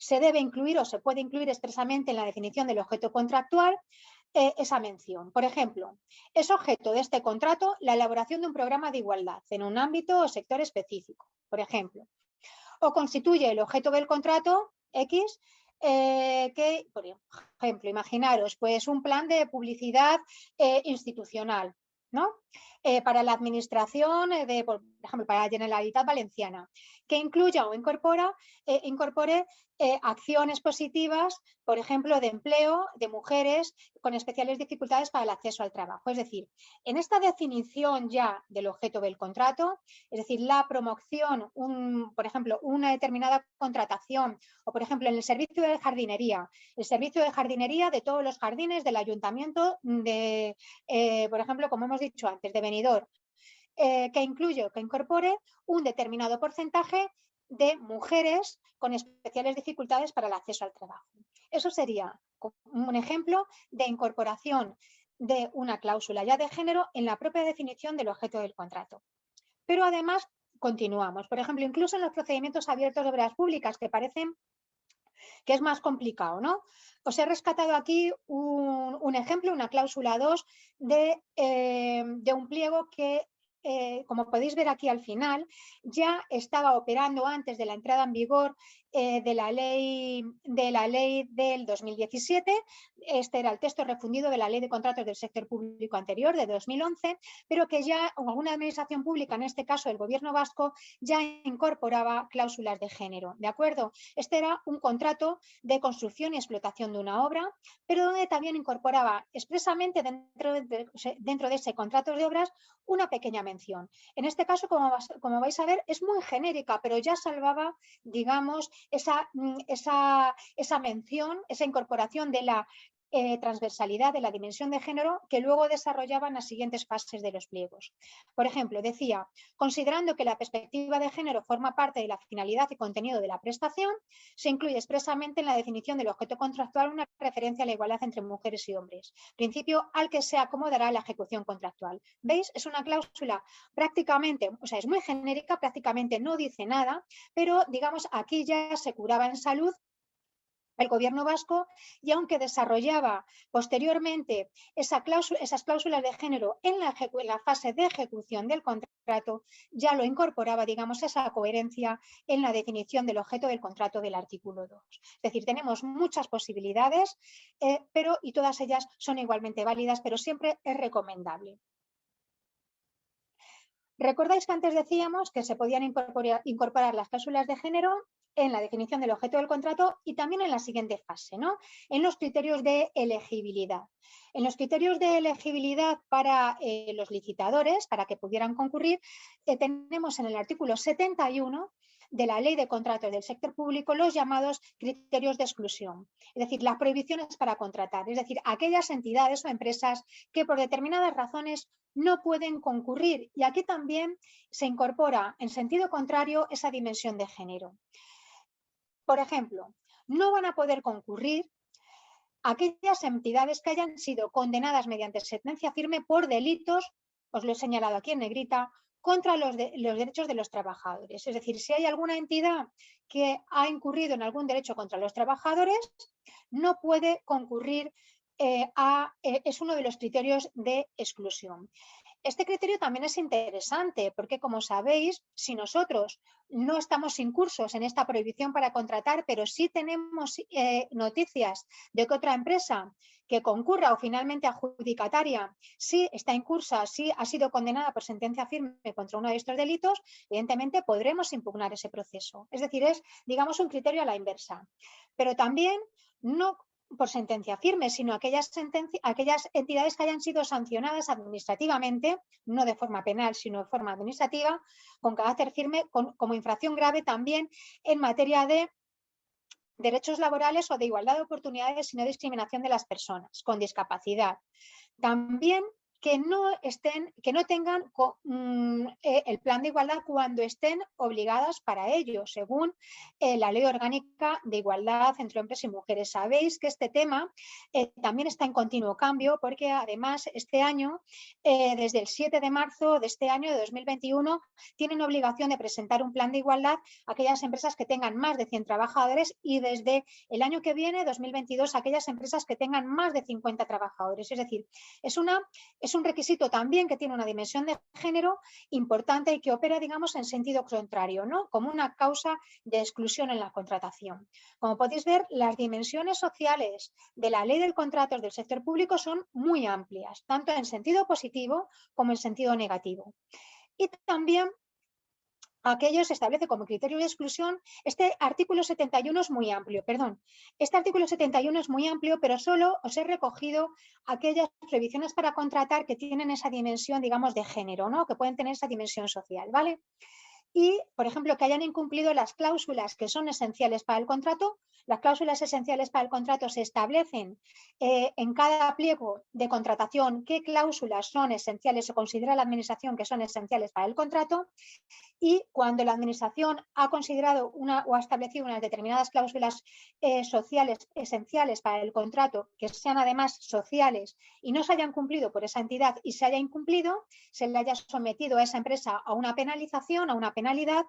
se debe incluir o se puede incluir expresamente en la definición del objeto contractual esa mención. Por ejemplo, es objeto de este contrato la elaboración de un programa de igualdad en un ámbito o sector específico, por ejemplo. O constituye el objeto del contrato X que, por ejemplo, imaginaros, pues un plan de publicidad institucional, ¿no? Para la administración, por ejemplo, para la Generalitat Valenciana, que incluya o incorpore acciones positivas, por ejemplo, de empleo de mujeres con especiales dificultades para el acceso al trabajo. Es decir, en esta definición ya del objeto del contrato, es decir, la promoción, por ejemplo, una determinada contratación, o por ejemplo, en el servicio de jardinería, el servicio de jardinería de todos los jardines del ayuntamiento de, por ejemplo, como hemos dicho antes, de Benidorm, que incorpore un determinado porcentaje de mujeres con especiales dificultades para el acceso al trabajo. Eso sería un ejemplo de incorporación de una cláusula ya de género en la propia definición del objeto del contrato. Pero además continuamos. Por ejemplo, incluso en los procedimientos abiertos de obras públicas, que parecen que es más complicado, ¿no? Os he rescatado aquí un ejemplo, una cláusula 2 de un pliego que, como podéis ver aquí al final, ya estaba operando antes de la entrada en vigor de la ley del 2017. Este era el texto refundido de la Ley de Contratos del Sector Público anterior, de 2011, pero que ya alguna administración pública, en este caso el Gobierno vasco, ya incorporaba cláusulas de género. ¿De acuerdo? Este era un contrato de construcción y explotación de una obra, pero donde también incorporaba expresamente dentro de ese contrato de obras una pequeña mención. En este caso, como vais a ver, es muy genérica, pero ya salvaba, digamos, esa mención, esa incorporación de la transversalidad, de la dimensión de género, que luego desarrollaban las siguientes fases de los pliegos. Por ejemplo, decía, considerando que la perspectiva de género forma parte de la finalidad y contenido de la prestación, se incluye expresamente en la definición del objeto contractual una referencia a la igualdad entre mujeres y hombres, principio al que se acomodará la ejecución contractual. ¿Veis? Es una cláusula prácticamente, o sea, es muy genérica, prácticamente no dice nada, pero digamos aquí ya se curaba en salud el Gobierno vasco, y aunque desarrollaba posteriormente esas cláusulas de género en la fase de ejecución del contrato, ya lo incorporaba, digamos, esa coherencia en la definición del objeto del contrato del artículo 2. Es decir, tenemos muchas posibilidades, y todas ellas son igualmente válidas, pero siempre es recomendable. Recordáis que antes decíamos que se podían incorporar las cláusulas de género en la definición del objeto del contrato y también en la siguiente fase, ¿no? En los criterios de elegibilidad. En los criterios de elegibilidad para los licitadores, para que pudieran concurrir, tenemos en el artículo 71 de la Ley de Contratos del Sector Público los llamados criterios de exclusión, es decir, las prohibiciones para contratar, es decir, aquellas entidades o empresas que por determinadas razones no pueden concurrir, y aquí también se incorpora en sentido contrario esa dimensión de género. Por ejemplo, no van a poder concurrir aquellas entidades que hayan sido condenadas mediante sentencia firme por delitos, os lo he señalado aquí en negrita, contra los derechos de los trabajadores. Es decir, si hay alguna entidad que ha incurrido en algún derecho contra los trabajadores, no puede concurrir es uno de los criterios de exclusión. Este criterio también es interesante porque, como sabéis, si nosotros no estamos incursos en esta prohibición para contratar, pero sí tenemos noticias de que otra empresa que concurra o finalmente adjudicataria sí está incursa, sí ha sido condenada por sentencia firme contra uno de estos delitos, evidentemente podremos impugnar ese proceso. Es decir, es, digamos, un criterio a la inversa. Pero también no por sentencia firme, sino aquellas entidades que hayan sido sancionadas administrativamente, no de forma penal, sino de forma administrativa, con carácter firme, como infracción grave también en materia de derechos laborales o de igualdad de oportunidades y no discriminación de las personas con discapacidad. También que no tengan el plan de igualdad cuando estén obligadas para ello, según la Ley Orgánica de Igualdad entre Hombres y Mujeres. Sabéis que este tema también está en continuo cambio, porque además este año, desde el 7 de marzo de este año de 2021, tienen obligación de presentar un plan de igualdad a aquellas empresas que tengan más de 100 trabajadores, y desde el año que viene, 2022, aquellas empresas que tengan más de 50 trabajadores. Es decir, es un requisito también que tiene una dimensión de género importante y que opera, digamos, en sentido contrario, ¿no? Como una causa de exclusión en la contratación. Como podéis ver, las dimensiones sociales de la Ley de Contratos del Sector Público son muy amplias, tanto en sentido positivo como en sentido negativo. Y también aquello se establece como criterio de exclusión. Este artículo 71 es muy amplio, Este artículo 71 es muy amplio, pero solo os he recogido aquellas previsiones para contratar que tienen esa dimensión, digamos, de género, ¿no? Que pueden tener esa dimensión social, ¿vale? Y, por ejemplo, que hayan incumplido las cláusulas que son esenciales para el contrato. Las cláusulas esenciales para el contrato se establecen en cada pliego de contratación qué cláusulas son esenciales o considera la administración que son esenciales para el contrato. Y cuando la administración ha considerado o ha establecido unas determinadas cláusulas sociales esenciales para el contrato, que sean además sociales y no se hayan cumplido por esa entidad y se haya incumplido, se le haya sometido a esa empresa a una penalización, a una penalidad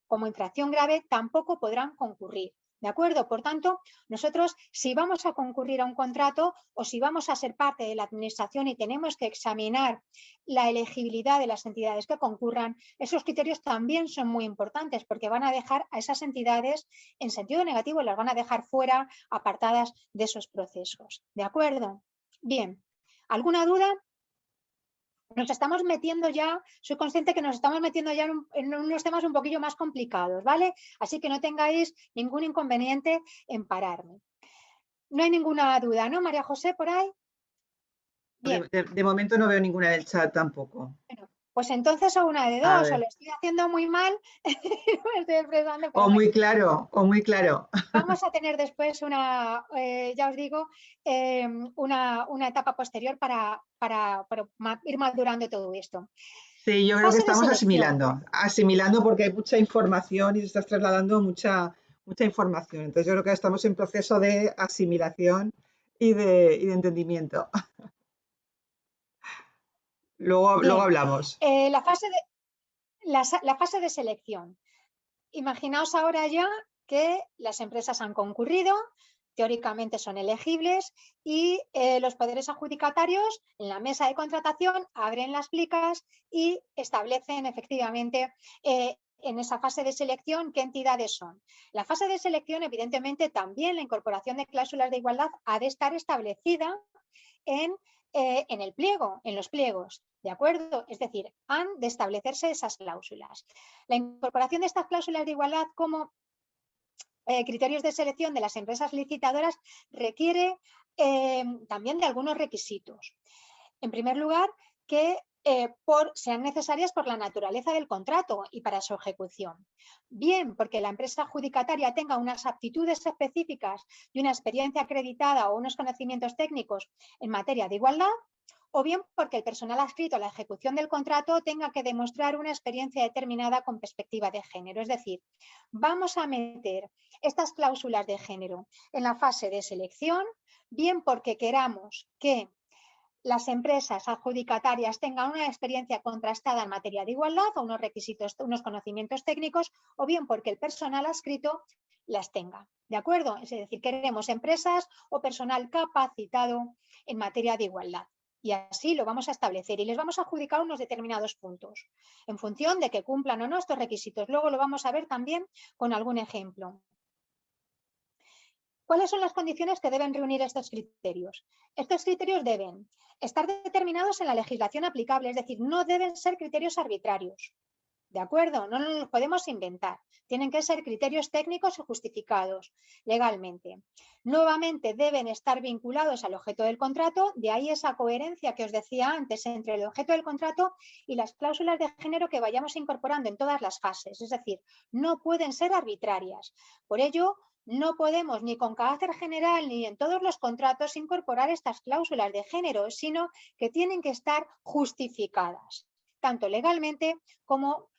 como infracción grave, tampoco podrán concurrir. ¿De acuerdo? Por tanto, nosotros si vamos a concurrir a un contrato o si vamos a ser parte de la administración y tenemos que examinar la elegibilidad de las entidades que concurran, esos criterios también son muy importantes porque van a dejar a esas entidades en sentido negativo, las van a dejar fuera, apartadas de esos procesos. ¿De acuerdo? Bien. ¿Alguna duda? Nos estamos metiendo ya, soy consciente que nos estamos metiendo ya en unos temas un poquillo más complicados, ¿vale? Así que no tengáis ningún inconveniente en pararme. No hay ninguna duda, ¿no, María José, por ahí? Bien. De momento no veo ninguna del chat tampoco. Bueno, pues entonces o una de A dos, o ver. lo estoy haciendo muy mal, me estoy expresando, pero O bueno. muy claro, o muy claro. Vamos a tener después una, ya os digo, una etapa posterior para ir madurando todo esto. Sí, yo creo que Fase de estamos selección. asimilando porque hay mucha información y se está trasladando mucha información. Entonces yo creo que estamos en proceso de asimilación y de entendimiento. Luego Bien, hablamos. la fase de selección. Imaginaos ahora ya que las empresas han concurrido, teóricamente son elegibles y los poderes adjudicatarios en la mesa de contratación abren las plicas y establecen efectivamente en esa fase de selección qué entidades son. La fase de selección, evidentemente, también la incorporación de cláusulas de igualdad ha de estar establecida en el pliego, en los pliegos, ¿de acuerdo? Es decir, han de establecerse esas cláusulas. La incorporación de estas cláusulas de igualdad como criterios de selección de las empresas licitadoras requiere también de algunos requisitos. En primer lugar, que sean necesarias por la naturaleza del contrato y para su ejecución. Bien, porque la empresa adjudicataria tenga unas aptitudes específicas y una experiencia acreditada o unos conocimientos técnicos en materia de igualdad, o bien porque el personal adscrito a la ejecución del contrato tenga que demostrar una experiencia determinada con perspectiva de género. Es decir, vamos a meter estas cláusulas de género en la fase de selección, bien porque queramos que las empresas adjudicatarias tengan una experiencia contrastada en materia de igualdad o unos requisitos, unos conocimientos técnicos, o bien porque el personal adscrito las tenga. ¿De acuerdo? Es decir, queremos empresas o personal capacitado en materia de igualdad. Y así lo vamos a establecer y les vamos a adjudicar unos determinados puntos en función de que cumplan o no estos requisitos. Luego lo vamos a ver también con algún ejemplo. ¿Cuáles son las condiciones que deben reunir estos criterios? Estos criterios deben estar determinados en la legislación aplicable, es decir, no deben ser criterios arbitrarios. ¿De acuerdo? No nos los podemos inventar. Tienen que ser criterios técnicos y justificados legalmente. Nuevamente deben estar vinculados al objeto del contrato, de ahí esa coherencia que os decía antes entre el objeto del contrato y las cláusulas de género que vayamos incorporando en todas las fases. Es decir, no pueden ser arbitrarias. Por ello, no podemos ni con carácter general ni en todos los contratos incorporar estas cláusulas de género, sino que tienen que estar justificadas, tanto legalmente como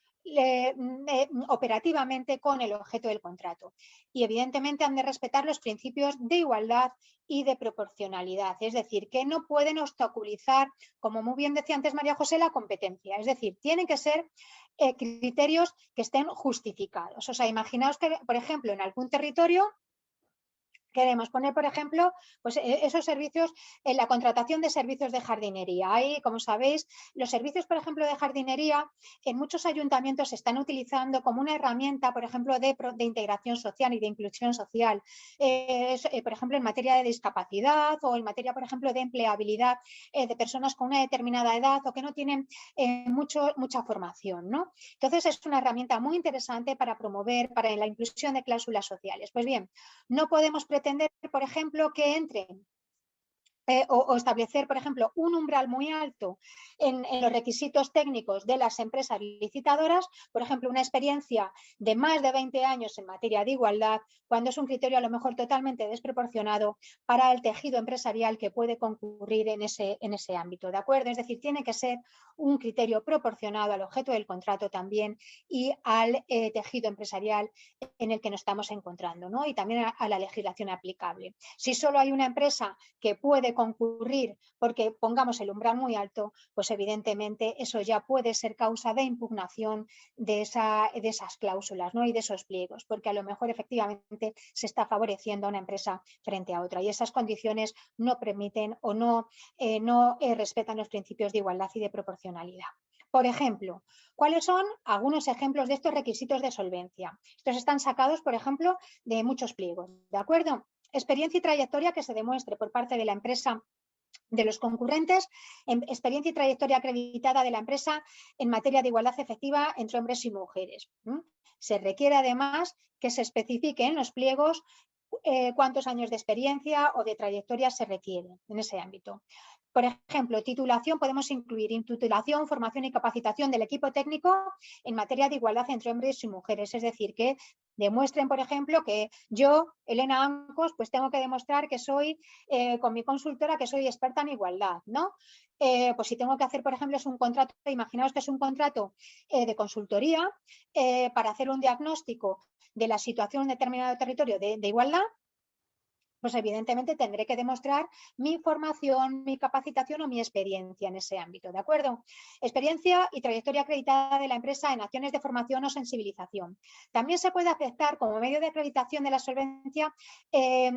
operativamente con el objeto del contrato. Y evidentemente han de respetar los principios de igualdad y de proporcionalidad, es decir, que no pueden obstaculizar, como muy bien decía antes María José, la competencia. Es decir, tienen que ser criterios que estén justificados. O sea, imaginaos que, por ejemplo, en algún territorio queremos poner, por ejemplo, pues esos servicios, la contratación de servicios de jardinería. Ahí, como sabéis, los servicios, por ejemplo, de jardinería en muchos ayuntamientos se están utilizando como una herramienta, por ejemplo, de integración social y de inclusión social. Por ejemplo, en materia de discapacidad o en materia, por ejemplo, de empleabilidad de personas con una determinada edad o que no tienen mucha formación, ¿no? Entonces, es una herramienta muy interesante para promover, para la inclusión de cláusulas sociales. Pues bien, no podemos pretender, por ejemplo, que entren o establecer, por ejemplo, un umbral muy alto en los requisitos técnicos de las empresas licitadoras, por ejemplo, una experiencia de más de 20 años en materia de igualdad, cuando es un criterio a lo mejor totalmente desproporcionado para el tejido empresarial que puede concurrir en ese ámbito, ¿de acuerdo? Es decir, tiene que ser un criterio proporcionado al objeto del contrato también y al tejido empresarial en el que nos estamos encontrando, ¿no? Y también a la legislación aplicable. Si solo hay una empresa que puede concurrir porque pongamos el umbral muy alto, pues evidentemente eso ya puede ser causa de impugnación de esas cláusulas, ¿no? Y de esos pliegos, porque a lo mejor efectivamente se está favoreciendo a una empresa frente a otra y esas condiciones no permiten o no respetan los principios de igualdad y de proporcionalidad. Por ejemplo, ¿cuáles son algunos ejemplos de estos requisitos de solvencia? Estos están sacados, por ejemplo, de muchos pliegos, ¿de acuerdo? Experiencia y trayectoria que se demuestre por parte de la empresa de los concurrentes, experiencia y trayectoria acreditada de la empresa en materia de igualdad efectiva entre hombres y mujeres. Se requiere además que se especifique en los pliegos cuántos años de experiencia o de trayectoria se requieren en ese ámbito. Por ejemplo, titulación, podemos incluir titulación, formación y capacitación del equipo técnico en materia de igualdad entre hombres y mujeres. Es decir, que demuestren, por ejemplo, que yo, Elena Ancos, pues tengo que demostrar que soy, con mi consultora, que soy experta en igualdad, ¿no? Pues si tengo que hacer, por ejemplo, es un contrato, imaginaos que es un contrato de consultoría para hacer un diagnóstico de la situación en determinado territorio de igualdad, pues evidentemente tendré que demostrar mi formación, mi capacitación o mi experiencia en ese ámbito, ¿de acuerdo? Experiencia y trayectoria acreditada de la empresa en acciones de formación o sensibilización. También se puede aceptar como medio de acreditación de la solvencia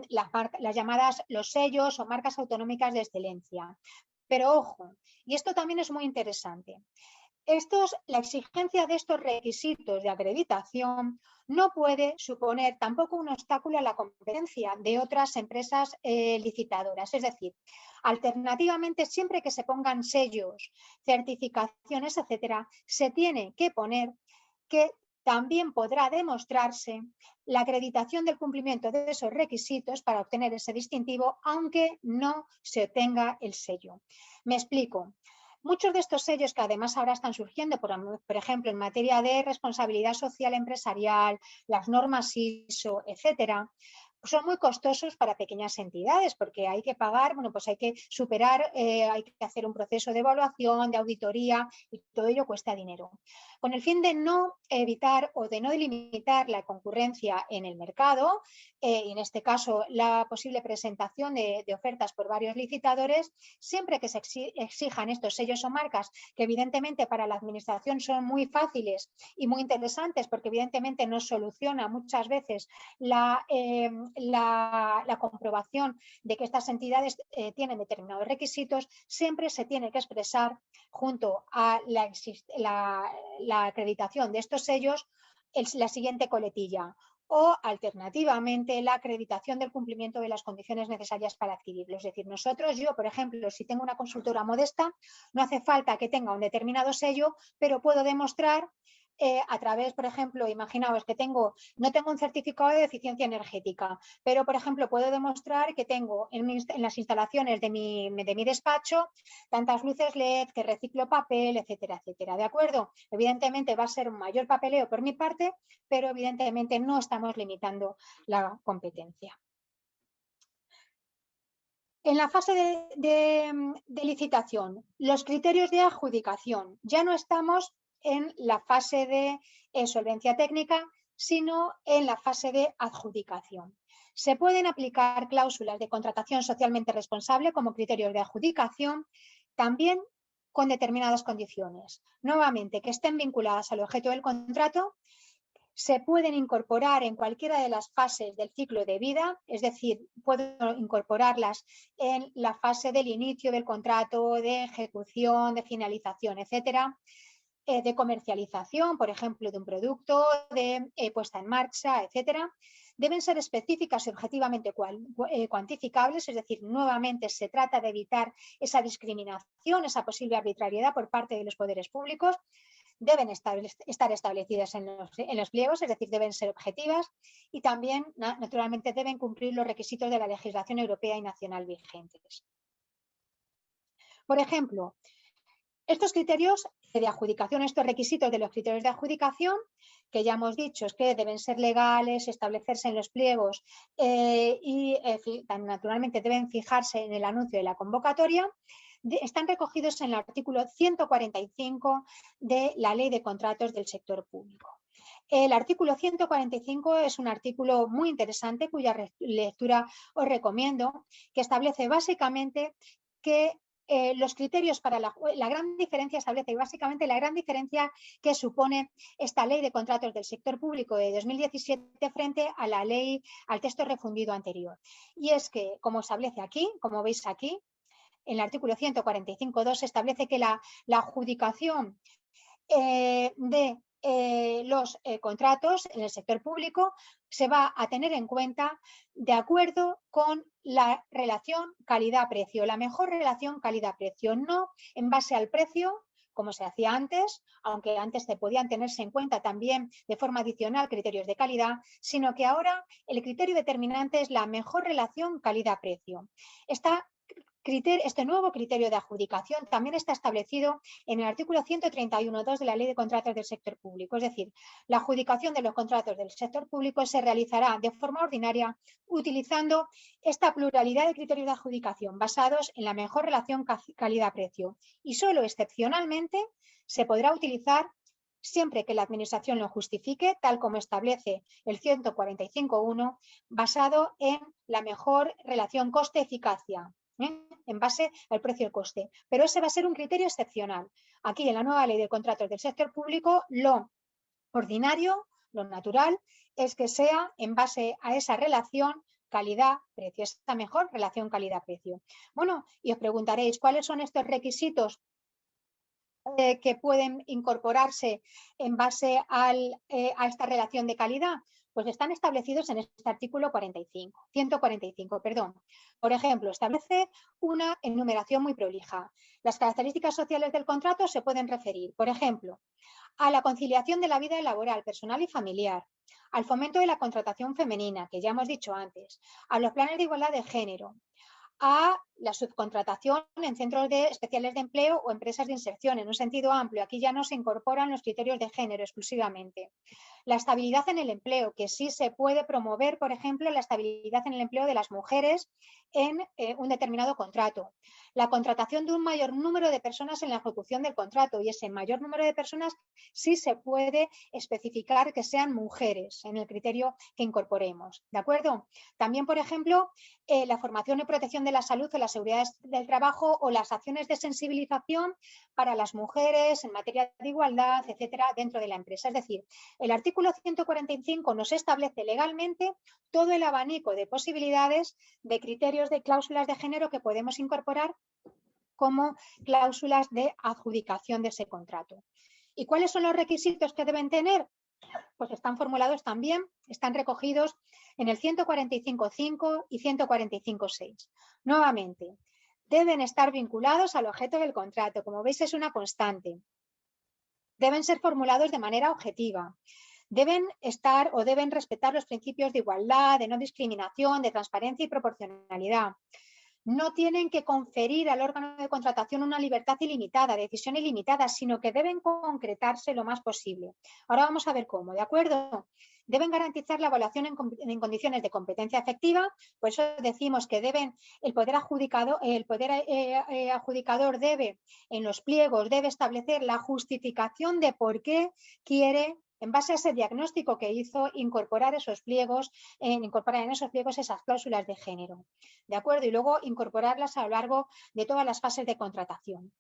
las llamadas los sellos o marcas autonómicas de excelencia. Pero ojo, y esto también es muy interesante. La exigencia de estos requisitos de acreditación no puede suponer tampoco un obstáculo a la competencia de otras empresas licitadoras. Es decir, alternativamente, siempre que se pongan sellos, certificaciones, etcétera, se tiene que poner que también podrá demostrarse la acreditación del cumplimiento de esos requisitos para obtener ese distintivo, aunque no se obtenga el sello. Me explico. Muchos de estos sellos que además ahora están surgiendo, por ejemplo, en materia de responsabilidad social empresarial, las normas ISO, etcétera, son muy costosos para pequeñas entidades porque hay que pagar, bueno, pues hay que superar, hay que hacer un proceso de evaluación, de auditoría y todo ello cuesta dinero. Con el fin de no evitar o de no delimitar la concurrencia en el mercado, y en este caso la posible presentación de ofertas por varios licitadores, siempre que se exijan estos sellos o marcas, que evidentemente para la administración son muy fáciles y muy interesantes porque evidentemente nos soluciona muchas veces la comprobación de que estas entidades tienen determinados requisitos, siempre se tiene que expresar junto a la acreditación de estos sellos la siguiente coletilla: o alternativamente la acreditación del cumplimiento de las condiciones necesarias para adquirirlo. Es decir, yo, por ejemplo, si tengo una consultora modesta, no hace falta que tenga un determinado sello, pero puedo demostrar a través, por ejemplo, imaginaos que no tengo un certificado de eficiencia energética, pero, por ejemplo, puedo demostrar que tengo en las instalaciones de mi despacho tantas luces LED, que reciclo papel, etcétera, etcétera. ¿De acuerdo? Evidentemente va a ser un mayor papeleo por mi parte, pero evidentemente no estamos limitando la competencia. En la fase de licitación, los criterios de adjudicación, ya no estamos en la fase de solvencia técnica, sino en la fase de adjudicación. Se pueden aplicar cláusulas de contratación socialmente responsable como criterios de adjudicación, también con determinadas condiciones. Nuevamente, que estén vinculadas al objeto del contrato. Se pueden incorporar en cualquiera de las fases del ciclo de vida, es decir, puedo incorporarlas en la fase del inicio del contrato, de ejecución, de finalización, etcétera, de comercialización, por ejemplo, de un producto, de puesta en marcha, etcétera. Deben ser específicas y objetivamente cuantificables, es decir, nuevamente se trata de evitar esa discriminación, esa posible arbitrariedad por parte de los poderes públicos. Deben estar establecidas en los pliegos, es decir, deben ser objetivas y también, naturalmente, deben cumplir los requisitos de la legislación europea y nacional vigentes. Por ejemplo, estos criterios de adjudicación, estos requisitos de los criterios de adjudicación, que ya hemos dicho es que deben ser legales, establecerse en los pliegos y naturalmente deben fijarse en el anuncio de la convocatoria, están recogidos en el artículo 145 de la Ley de Contratos del Sector Público. El artículo 145 es un artículo muy interesante cuya lectura os recomiendo, que establece básicamente que los criterios para la gran diferencia, establece básicamente la gran diferencia que supone esta ley de contratos del sector público de 2017 frente a la ley, al texto refundido anterior. Y es que, como establece aquí, como veis aquí, en el artículo 145.2 establece que la adjudicación de los contratos en el sector público se va a tener en cuenta de acuerdo con la relación calidad-precio, la mejor relación calidad-precio, no en base al precio, como se hacía antes, aunque antes se podían tenerse en cuenta también de forma adicional criterios de calidad, sino que ahora el criterio determinante es la mejor relación calidad-precio. Este nuevo criterio de adjudicación también está establecido en el artículo 131.2 de la Ley de Contratos del Sector Público. Es decir, la adjudicación de los contratos del sector público se realizará de forma ordinaria utilizando esta pluralidad de criterios de adjudicación basados en la mejor relación calidad-precio. Y solo excepcionalmente se podrá utilizar siempre que la Administración lo justifique, tal como establece el 145.1, basado en la mejor relación coste-eficacia, en base al precio y el coste. Pero ese va a ser un criterio excepcional. Aquí en la nueva ley de contratos del sector público, lo ordinario, lo natural, es que sea en base a esa relación calidad-precio, esta mejor relación calidad-precio. Bueno, y os preguntaréis, ¿cuáles son estos requisitos que pueden incorporarse en base a esta relación de calidad? Pues están establecidos en este artículo 145, perdón. Por ejemplo, establece una enumeración muy prolija. Las características sociales del contrato se pueden referir, por ejemplo, a la conciliación de la vida laboral, personal y familiar, al fomento de la contratación femenina, que ya hemos dicho antes, a los planes de igualdad de género, a la subcontratación en centros especiales de empleo o empresas de inserción en un sentido amplio. Aquí ya no se incorporan los criterios de género exclusivamente. La estabilidad en el empleo, que sí se puede promover, por ejemplo, la estabilidad en el empleo de las mujeres en un determinado contrato. La contratación de un mayor número de personas en la ejecución del contrato, y ese mayor número de personas sí se puede especificar que sean mujeres en el criterio que incorporemos. ¿De acuerdo? También, por ejemplo, la formación y protección de la salud o la seguridad del trabajo o las acciones de sensibilización para las mujeres en materia de igualdad, etcétera, dentro de la empresa. Es decir, el artículo 145 nos establece legalmente todo el abanico de posibilidades de criterios de cláusulas de género que podemos incorporar como cláusulas de adjudicación de ese contrato. ¿Y cuáles son los requisitos que deben tener? Pues están formulados también, están recogidos en el 145.5 y 145.6. Nuevamente, deben estar vinculados al objeto del contrato. Como veis, es una constante. Deben ser formulados de manera objetiva. Deben estar o deben respetar los principios de igualdad, de no discriminación, de transparencia y proporcionalidad. No tienen que conferir al órgano de contratación una libertad ilimitada, decisión ilimitada, sino que deben concretarse lo más posible. Ahora vamos a ver cómo, ¿de acuerdo? Deben garantizar la evaluación en condiciones de competencia efectiva, por eso decimos que el poder adjudicador debe, en los pliegos, debe establecer la justificación de por qué quiere, en base a ese diagnóstico que hizo, incorporar en esos pliegos esas cláusulas de género. ¿De acuerdo? Y luego incorporarlas a lo largo de todas las fases de contratación.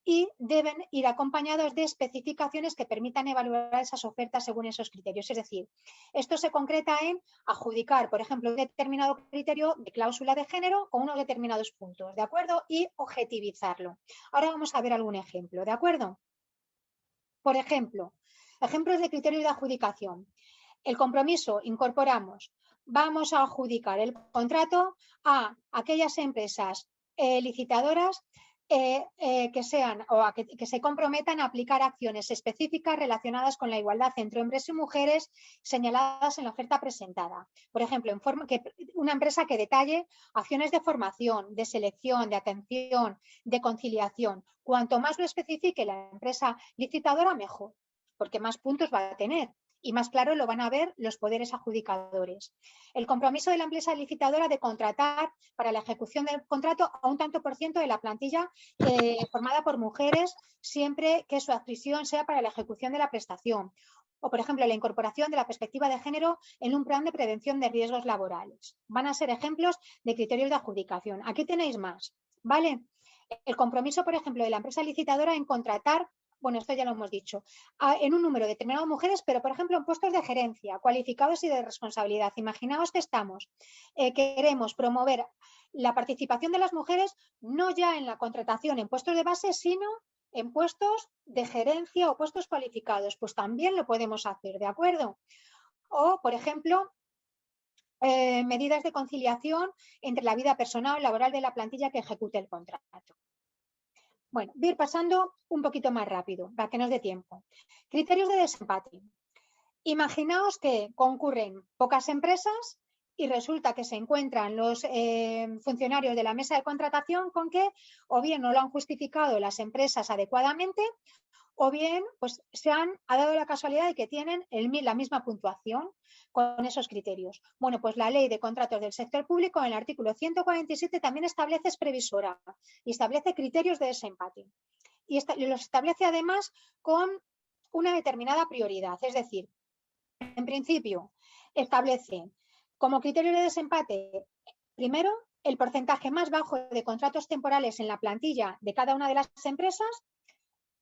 Y deben ir acompañados de especificaciones que permitan evaluar esas ofertas según esos criterios. Es decir, esto se concreta en adjudicar, por ejemplo, un determinado criterio de cláusula de género con unos determinados puntos, ¿de acuerdo? Y objetivizarlo. Ahora vamos a ver algún ejemplo, ¿de acuerdo? Por ejemplo, ejemplos de criterios de adjudicación. El compromiso, incorporamos, vamos a adjudicar el contrato a aquellas empresas licitadoras que se comprometan a aplicar acciones específicas relacionadas con la igualdad entre hombres y mujeres señaladas en la oferta presentada. Por ejemplo, una empresa que detalle acciones de formación, de selección, de atención, de conciliación. Cuanto más lo especifique la empresa licitadora, mejor, porque más puntos va a tener y más claro lo van a ver los poderes adjudicadores. El compromiso de la empresa licitadora de contratar para la ejecución del contrato a un tanto por ciento de la plantilla formada por mujeres, siempre que su adscripción sea para la ejecución de la prestación. O, por ejemplo, la incorporación de la perspectiva de género en un plan de prevención de riesgos laborales. Van a ser ejemplos de criterios de adjudicación. Aquí tenéis más, ¿vale? El compromiso, por ejemplo, de la empresa licitadora en contratar, bueno, esto ya lo hemos dicho, en un número determinado de mujeres, pero, por ejemplo, en puestos de gerencia, cualificados y de responsabilidad. Imaginaos que queremos promover la participación de las mujeres no ya en la contratación en puestos de base, sino en puestos de gerencia o puestos cualificados. Pues también lo podemos hacer, ¿de acuerdo? O, por ejemplo, medidas de conciliación entre la vida personal y laboral de la plantilla que ejecute el contrato. Bueno, voy a ir pasando un poquito más rápido para que nos dé tiempo. Criterios de desempate. Imaginaos que concurren pocas empresas y resulta que se encuentran los funcionarios de la mesa de contratación con que o bien no lo han justificado las empresas adecuadamente o bien pues ha dado la casualidad de que tienen la misma puntuación con esos criterios. Bueno, pues la ley de contratos del sector público en el artículo 147 también es previsora y establece criterios de desempate. Y los establece además con una determinada prioridad, es decir, en principio establece como criterio de desempate, primero, el porcentaje más bajo de contratos temporales en la plantilla de cada una de las empresas.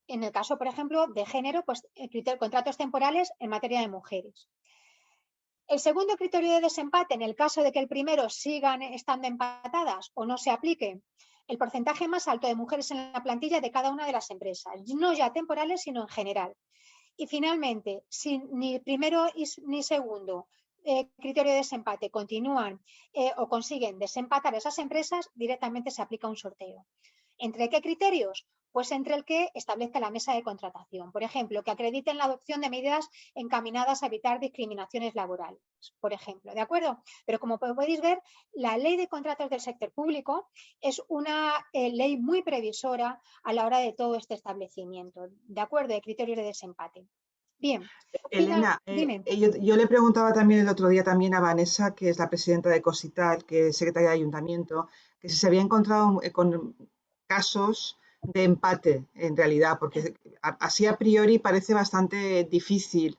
En el caso, por ejemplo, de género, pues contratos temporales en materia de mujeres. El segundo criterio de desempate, en el caso de que el primero sigan estando empatadas o no se aplique, el porcentaje más alto de mujeres en la plantilla de cada una de las empresas, no ya temporales, sino en general. Y finalmente, si ni primero ni segundo criterio de desempate continúan o consiguen desempatar esas empresas, directamente se aplica un sorteo. ¿Entre qué criterios? Pues entre el que establezca la mesa de contratación. Por ejemplo, que acrediten la adopción de medidas encaminadas a evitar discriminaciones laborales, por ejemplo, ¿de acuerdo? Pero como podéis ver, la ley de contratos del sector público es una ley muy previsora a la hora de todo este establecimiento, ¿de acuerdo? De criterios de desempate. Bien. Elena, Dime. yo le preguntaba también el otro día también a Vanessa, que es la presidenta de Cosital, que es secretaria de ayuntamiento, que si se había encontrado con casos de empate en realidad, porque así a priori parece bastante difícil.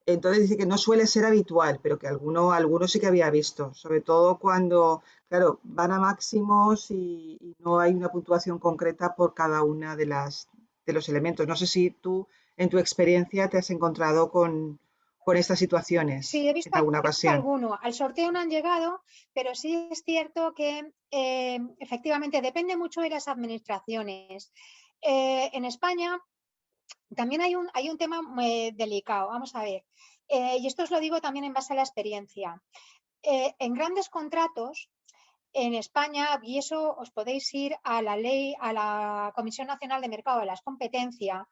Entonces dice que no suele ser habitual, pero que alguno sí que había visto, sobre todo cuando, claro, van a máximos y no hay una puntuación concreta por cada una de los elementos. No sé si tú en tu experiencia te has encontrado con estas situaciones Sí, he en visto alguna ocasión. alguno. Al sorteo no han llegado, pero sí es cierto que efectivamente depende mucho de las administraciones. En España también hay un tema muy delicado. Vamos a ver. Y esto os lo digo también en base a la experiencia. En grandes contratos, en España, y eso os podéis ir a la ley, a la Comisión Nacional de Mercado de las Competencias,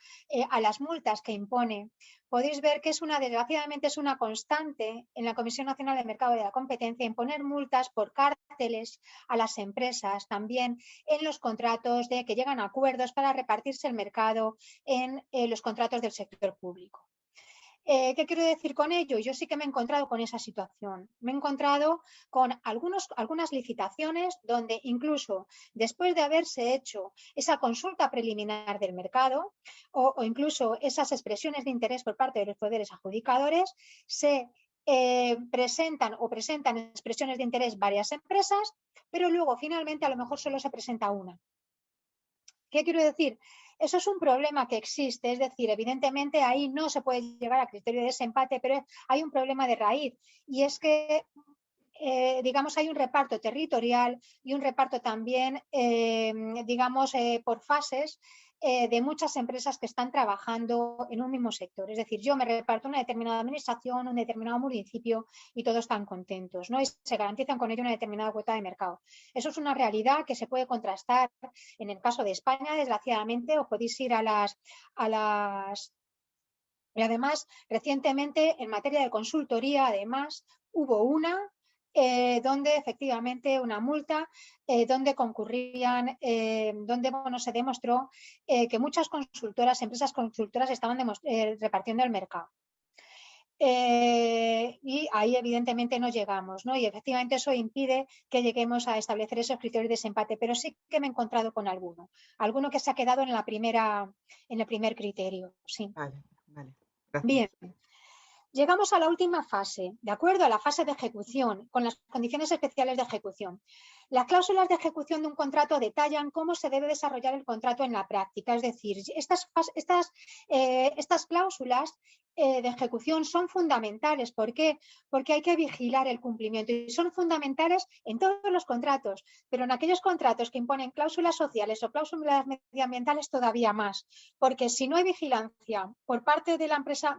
a las multas que impone, podéis ver que desgraciadamente es una constante en la Comisión Nacional de Mercado de la Competencia imponer multas por cárteles a las empresas, también en los contratos de que llegan a acuerdos para repartirse el mercado en los contratos del sector público. ¿Qué quiero decir con ello? Yo sí que me he encontrado con esa situación. Me he encontrado con algunas licitaciones donde incluso después de haberse hecho esa consulta preliminar del mercado o incluso esas expresiones de interés por parte de los poderes adjudicadores, se presentan expresiones de interés varias empresas, pero luego finalmente a lo mejor solo se presenta una. ¿Qué quiero decir? Eso es un problema que existe, es decir, evidentemente ahí no se puede llegar a criterio de desempate, pero hay un problema de raíz y es que, digamos, hay un reparto territorial y un reparto también, digamos, por fases de muchas empresas que están trabajando en un mismo sector. Es decir, yo me reparto una determinada administración, un determinado municipio y todos están contentos, ¿no? Y se garantizan con ello una determinada cuota de mercado. Eso es una realidad que se puede contrastar en el caso de España, desgraciadamente. Os podéis ir a las y además, recientemente, en materia de consultoría, además, hubo una donde efectivamente una multa, donde concurrían, donde se demostró que muchas empresas consultoras estaban repartiendo el mercado. Y ahí evidentemente no llegamos, ¿no? Y efectivamente eso impide que lleguemos a establecer esos criterios de desempate, pero sí que me he encontrado con alguno que se ha quedado en el primer criterio, sí. Vale, vale, gracias. Bien. Llegamos a la última fase, ¿de acuerdo? A la fase de ejecución, con las condiciones especiales de ejecución. Las cláusulas de ejecución de un contrato detallan cómo se debe desarrollar el contrato en la práctica. Es decir, estas cláusulas de ejecución son fundamentales. ¿Por qué? Porque hay que vigilar el cumplimiento y son fundamentales en todos los contratos, pero en aquellos contratos que imponen cláusulas sociales o cláusulas medioambientales todavía más. Porque si no hay vigilancia por parte de la empresa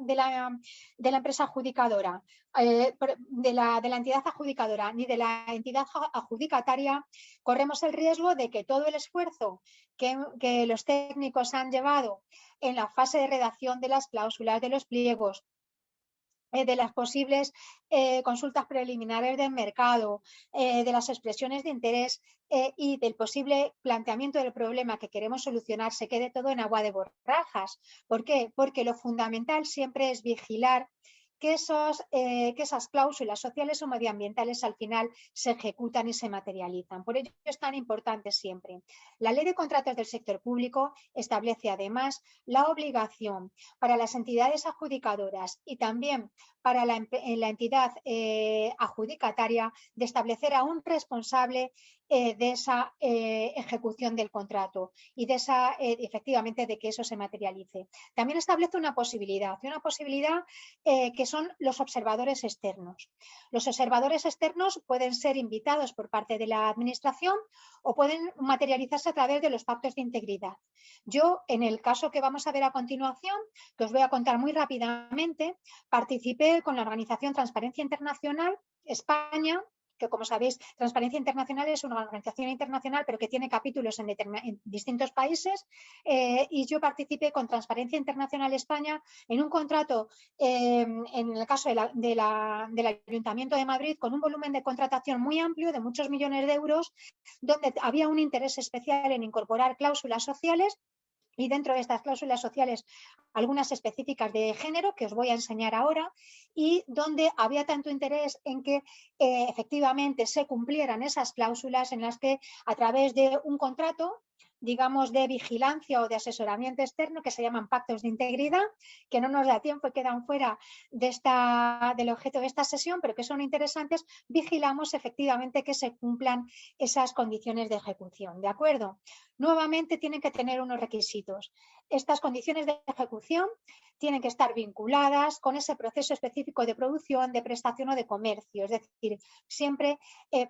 adjudicadora, de la entidad adjudicadora ni de la entidad adjudicataria, corremos el riesgo de que todo el esfuerzo que los técnicos han llevado en la fase de redacción de las cláusulas, de los pliegos, de las posibles consultas preliminares del mercado, de las expresiones de interés y del posible planteamiento del problema que queremos solucionar, se quede todo en agua de borrajas. ¿Por qué? Porque lo fundamental siempre es vigilar que esas cláusulas sociales o medioambientales al final se ejecutan y se materializan. Por ello es tan importante siempre. La Ley de Contratos del Sector Público establece además la obligación para las entidades adjudicadoras y también para la entidad adjudicataria de establecer a un responsable de esa ejecución del contrato y de efectivamente de que eso se materialice. También establece una posibilidad que son los observadores externos. Los observadores externos pueden ser invitados por parte de la Administración o pueden materializarse a través de los pactos de integridad. Yo, en el caso que vamos a ver a continuación, que os voy a contar muy rápidamente, participé con la organización Transparencia Internacional España, que como sabéis, Transparencia Internacional es una organización internacional, pero que tiene capítulos en distintos países, y yo participé con Transparencia Internacional España en un contrato, en el caso del Ayuntamiento de Madrid, con un volumen de contratación muy amplio, de muchos millones de euros, donde había un interés especial en incorporar cláusulas sociales. Y dentro de estas cláusulas sociales, algunas específicas de género, que os voy a enseñar ahora, y donde había tanto interés en que efectivamente se cumplieran esas cláusulas en las que a través de un contrato, digamos, de vigilancia o de asesoramiento externo, que se llaman pactos de integridad, que no nos da tiempo y quedan fuera del objeto de esta sesión, pero que son interesantes, vigilamos efectivamente que se cumplan esas condiciones de ejecución, ¿de acuerdo? Nuevamente tienen que tener unos requisitos. Estas condiciones de ejecución tienen que estar vinculadas con ese proceso específico de producción, de prestación o de comercio, es decir, siempre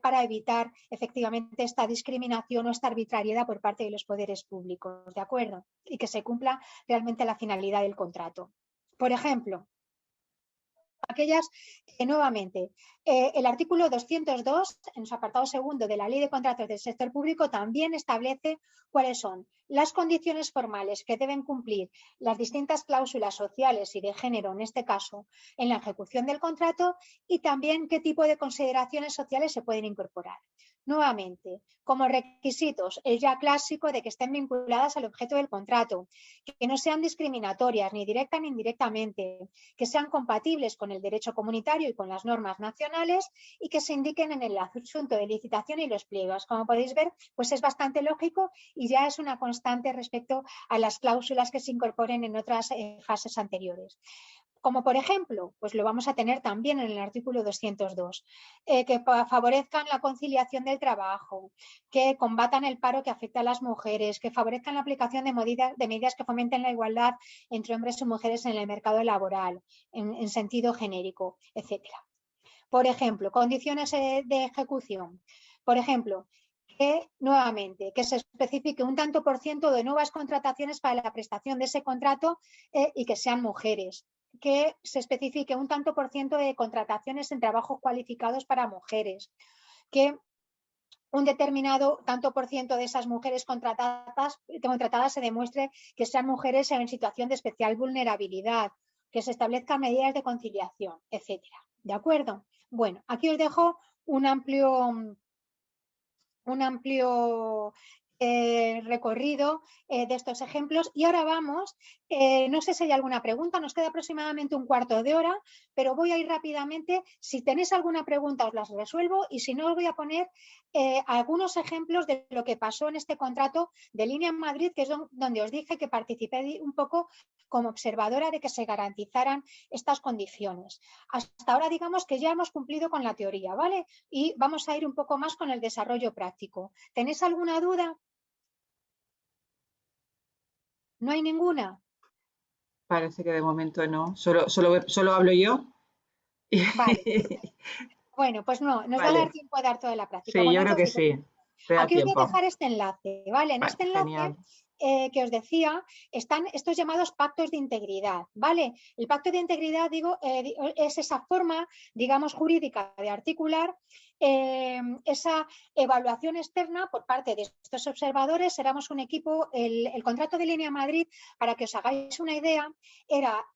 para evitar efectivamente esta discriminación o esta arbitrariedad por parte de los poderes públicos, ¿de acuerdo? Y que se cumpla realmente la finalidad del contrato. Por ejemplo, aquellas que nuevamente el artículo 202 en su apartado segundo de la Ley de Contratos del Sector Público también establece cuáles son las condiciones formales que deben cumplir las distintas cláusulas sociales y de género, en este caso, en la ejecución del contrato, y también qué tipo de consideraciones sociales se pueden incorporar. Nuevamente, como requisitos, el ya clásico de que estén vinculadas al objeto del contrato, que no sean discriminatorias ni directa ni indirectamente, que sean compatibles con el derecho comunitario y con las normas nacionales y que se indiquen en el asunto de licitación y los pliegos. Como podéis ver, pues es bastante lógico y ya es una constante respecto a las cláusulas que se incorporen en otras fases anteriores. Como por ejemplo, pues lo vamos a tener también en el artículo 202, que favorezcan la conciliación del trabajo, que combatan el paro que afecta a las mujeres, que favorezcan la aplicación de medidas que fomenten la igualdad entre hombres y mujeres en el mercado laboral, en sentido genérico, etcétera. Por ejemplo, condiciones de ejecución. Por ejemplo, que nuevamente que se especifique un tanto por ciento de nuevas contrataciones para la prestación de ese contrato y que sean mujeres, que se especifique un tanto por ciento de contrataciones en trabajos cualificados para mujeres, que un determinado tanto por ciento de esas mujeres contratadas se demuestre que sean mujeres en situación de especial vulnerabilidad, que se establezcan medidas de conciliación, etcétera. ¿De acuerdo? Bueno, aquí os dejo un amplio recorrido de estos ejemplos y ahora vamos, no sé si hay alguna pregunta, nos queda aproximadamente un cuarto de hora, pero voy a ir rápidamente, si tenéis alguna pregunta os las resuelvo y si no os voy a poner algunos ejemplos de lo que pasó en este contrato de Línea en Madrid, que es donde os dije que participé un poco como observadora de que se garantizaran estas condiciones. Hasta ahora digamos que ya hemos cumplido con la teoría, ¿vale? Y vamos a ir un poco más con el desarrollo práctico. ¿Tenéis alguna duda? ¿No hay ninguna? Parece que de momento no. Solo hablo yo. Vale. Bueno, pues no, nos va a dar Vale. tiempo a dar toda la práctica. Sí, Bueno, yo creo que entonces, sí. Te da aquí os voy a tiempo. dejar este enlace, ¿vale? En Vale, este enlace genial. que os decía, están estos llamados pactos de integridad, ¿vale? El pacto de integridad, digo, es esa forma, digamos, jurídica de articular esa evaluación externa por parte de estos observadores. Éramos un equipo, el contrato de Línea Madrid, para que os hagáis una idea,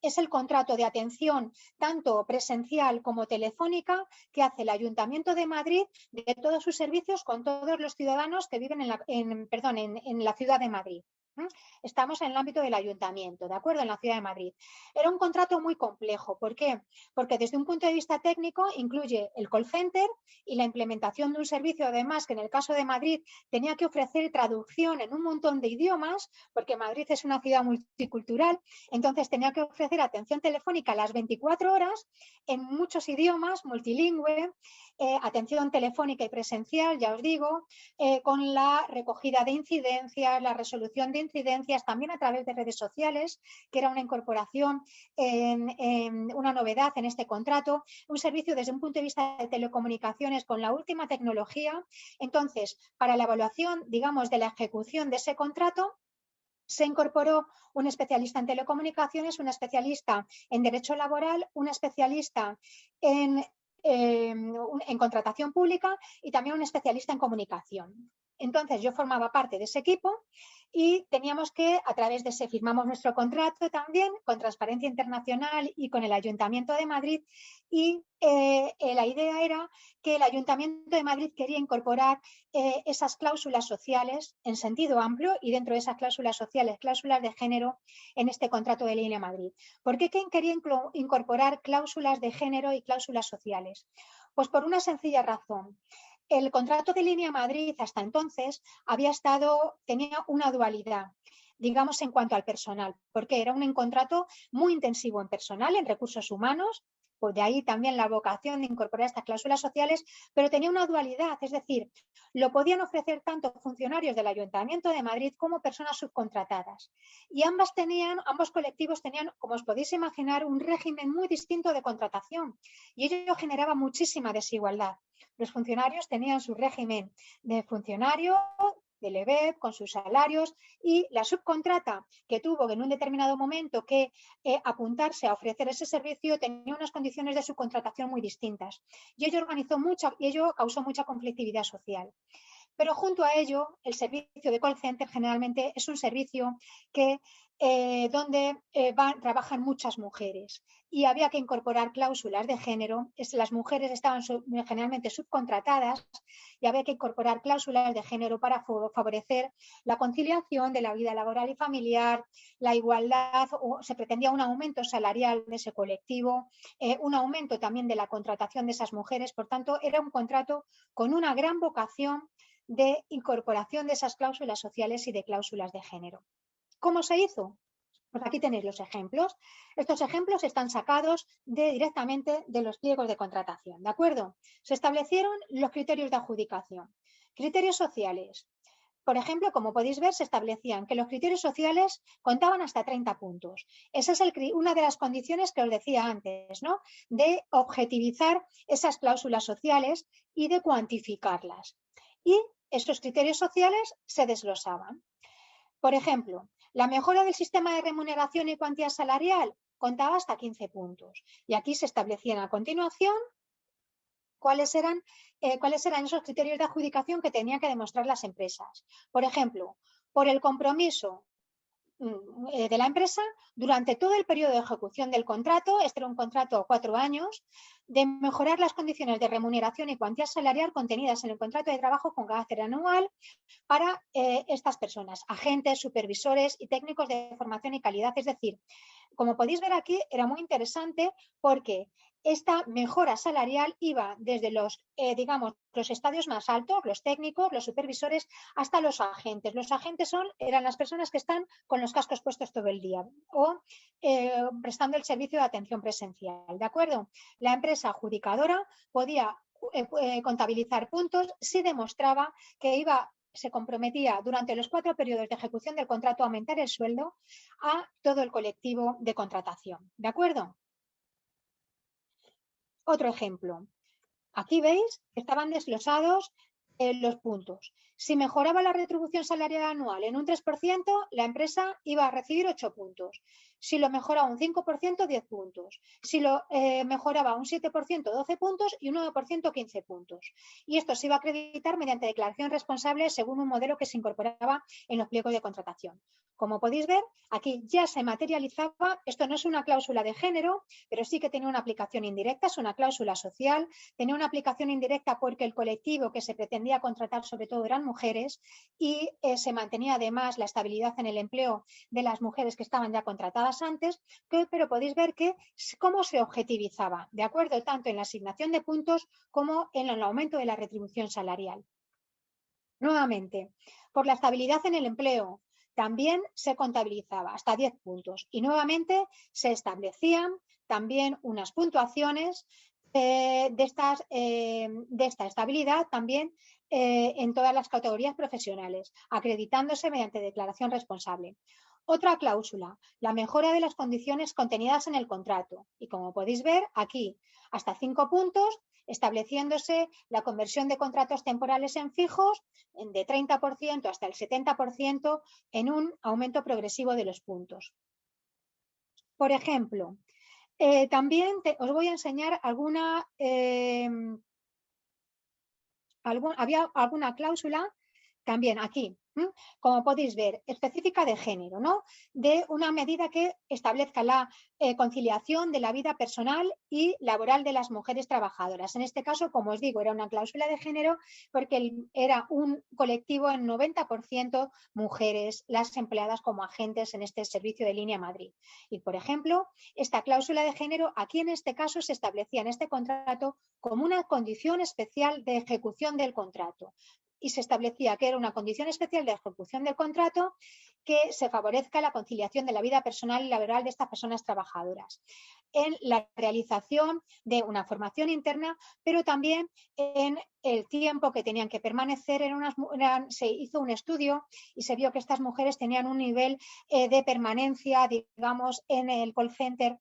es el contrato de atención tanto presencial como telefónica que hace el Ayuntamiento de Madrid de todos sus servicios con todos los ciudadanos que viven en la ciudad de Madrid. Estamos en el ámbito del ayuntamiento, ¿de acuerdo? En la ciudad de Madrid. Era un contrato muy complejo. ¿Por qué? Porque desde un punto de vista técnico incluye el call center y la implementación de un servicio, además, que en el caso de Madrid tenía que ofrecer traducción en un montón de idiomas, porque Madrid es una ciudad multicultural, entonces tenía que ofrecer atención telefónica a las 24 horas en muchos idiomas, multilingüe, atención telefónica y presencial, ya os digo, con la recogida de incidencias, la resolución de incidencias, también a través de redes sociales, que era una incorporación, una novedad en este contrato, un servicio desde un punto de vista de telecomunicaciones con la última tecnología. Entonces, para la evaluación, digamos, de la ejecución de ese contrato, se incorporó un especialista en telecomunicaciones, un especialista en derecho laboral, un especialista en contratación pública y también un especialista en comunicación. Entonces yo formaba parte de ese equipo y teníamos que, a través de ese, firmamos nuestro contrato también con Transparencia Internacional y con el Ayuntamiento de Madrid y la idea era que el Ayuntamiento de Madrid quería incorporar esas cláusulas sociales en sentido amplio y dentro de esas cláusulas sociales, cláusulas de género en este contrato de Línea Madrid. ¿Por qué quería incorporar cláusulas de género y cláusulas sociales? Pues por una sencilla razón. El contrato de Línea Madrid hasta entonces tenía una dualidad, digamos, en cuanto al personal, porque era un contrato muy intensivo en personal, en recursos humanos, pues de ahí también la vocación de incorporar estas cláusulas sociales, pero tenía una dualidad, es decir, lo podían ofrecer tanto funcionarios del Ayuntamiento de Madrid como personas subcontratadas. Y ambos colectivos tenían, como os podéis imaginar, un régimen muy distinto de contratación y ello generaba muchísima desigualdad. Los funcionarios tenían su régimen de funcionario, del EBEP, con sus salarios, y la subcontrata que tuvo en un determinado momento que apuntarse a ofrecer ese servicio tenía unas condiciones de subcontratación muy distintas. Y ello causó mucha conflictividad social. Pero junto a ello, el servicio de call center generalmente es un servicio donde trabajan muchas mujeres y había que incorporar cláusulas de género. Las mujeres estaban generalmente subcontratadas y había que incorporar cláusulas de género para favorecer la conciliación de la vida laboral y familiar, la igualdad, o se pretendía un aumento salarial de ese colectivo, un aumento también de la contratación de esas mujeres. Por tanto, era un contrato con una gran vocación de incorporación de esas cláusulas sociales y de cláusulas de género. ¿Cómo se hizo? Pues aquí tenéis los ejemplos. Estos ejemplos están sacados directamente de los pliegos de contratación, ¿de acuerdo? Se establecieron los criterios de adjudicación. Criterios sociales. Por ejemplo, como podéis ver, se establecían que los criterios sociales contaban hasta 30 puntos. Esa es una de las condiciones que os decía antes, ¿no? De objetivizar esas cláusulas sociales y de cuantificarlas. Y esos criterios sociales se desglosaban. Por ejemplo, la mejora del sistema de remuneración y cuantía salarial contaba hasta 15 puntos. Y aquí se establecían a continuación cuáles eran esos criterios de adjudicación que tenían que demostrar las empresas. Por ejemplo, por el compromiso de la empresa durante todo el periodo de ejecución del contrato, este era un contrato a 4 años, de mejorar las condiciones de remuneración y cuantía salarial contenidas en el contrato de trabajo con carácter anual para estas personas, agentes, supervisores y técnicos de formación y calidad. Es decir, como podéis ver aquí, era muy interesante porque esta mejora salarial iba desde los, digamos, los estadios más altos, los técnicos, los supervisores, hasta los agentes. Los agentes eran las personas que están con los cascos puestos todo el día o prestando el servicio de atención presencial. ¿De acuerdo? La empresa adjudicadora podía contabilizar puntos si demostraba que se comprometía durante los 4 periodos de ejecución del contrato a aumentar el sueldo a todo el colectivo de contratación. ¿De acuerdo? Otro ejemplo. Aquí veis que estaban desglosados los puntos. Si mejoraba la retribución salarial anual en un 3%, la empresa iba a recibir 8 puntos. Si lo mejoraba un 5%, 10 puntos. Si lo mejoraba un 7%, 12 puntos y un 9%, 15 puntos. Y esto se iba a acreditar mediante declaración responsable según un modelo que se incorporaba en los pliegos de contratación. Como podéis ver, aquí ya se materializaba, esto no es una cláusula de género, pero sí que tenía una aplicación indirecta, es una cláusula social, tenía una aplicación indirecta porque el colectivo que se pretendía contratar sobre todo eran mujeres y se mantenía además la estabilidad en el empleo de las mujeres que estaban ya contratadas antes, pero podéis ver que cómo se objetivizaba, ¿de acuerdo? Tanto en la asignación de puntos como en el aumento de la retribución salarial. Nuevamente, por la estabilidad en el empleo, también se contabilizaba hasta 10 puntos y se establecían también unas puntuaciones de esta estabilidad también en todas las categorías profesionales, acreditándose mediante declaración responsable. Otra cláusula, la mejora de las condiciones contenidas en el contrato. Y como podéis ver aquí, hasta 5 puntos, estableciéndose la conversión de contratos temporales en fijos de 30% hasta el 70% en un aumento progresivo de los puntos. Por ejemplo, también os voy a enseñar había alguna cláusula también aquí, como podéis ver, específica de género, ¿no? De una medida que establezca la conciliación de la vida personal y laboral de las mujeres trabajadoras. En este caso, como os digo, era una cláusula de género porque era un colectivo en 90% mujeres, las empleadas como agentes en este servicio de Línea Madrid. Y, por ejemplo, esta cláusula de género, aquí en este caso se establecía en este contrato como una condición especial de ejecución del contrato. Y se establecía que era una condición especial de ejecución del contrato que se favorezca la conciliación de la vida personal y laboral de estas personas trabajadoras en la realización de una formación interna, pero también en el tiempo que tenían que permanecer. Se hizo un estudio y se vio que estas mujeres tenían un nivel de permanencia, digamos, en el call center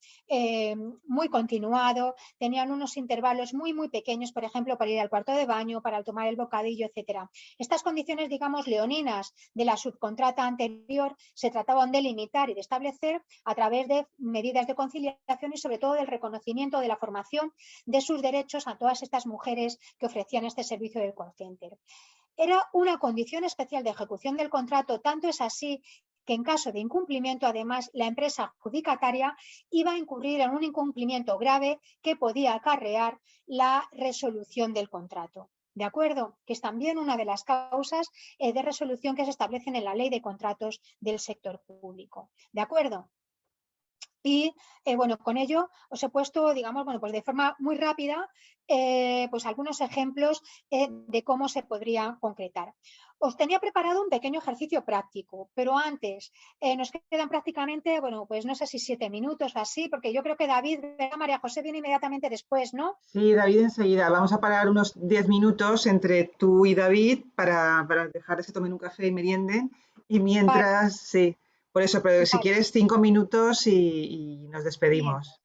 muy continuado, tenían unos intervalos muy, muy pequeños, por ejemplo, para ir al cuarto de baño, para tomar el bocadillo, etcétera. Estas condiciones, digamos, leoninas de la subcontrata anterior se trataban de limitar y de establecer a través de medidas de conciliación y sobre todo del reconocimiento de la formación de sus derechos a todas estas mujeres que ofrecían este servicio del call center. Era una condición especial de ejecución del contrato, tanto es así que en caso de incumplimiento, además, la empresa adjudicataria iba a incurrir en un incumplimiento grave que podía acarrear la resolución del contrato. ¿De acuerdo? Que es también una de las causas de resolución que se establecen en la ley de contratos del sector público. ¿De acuerdo? Y bueno, con ello os he puesto, digamos, bueno, pues de forma muy rápida, pues algunos ejemplos de cómo se podría concretar. Os tenía preparado un pequeño ejercicio práctico, pero antes nos quedan prácticamente, bueno, pues no sé si 7 minutos o así, porque yo creo que David, María José viene inmediatamente después, ¿no? Sí, David, enseguida. Vamos a parar unos 10 minutos entre tú y David para dejar que se tomen un café y merienden. Y Vale, mientras, sí, por eso, pero si vale, quieres 5 minutos y nos bien. despedimos.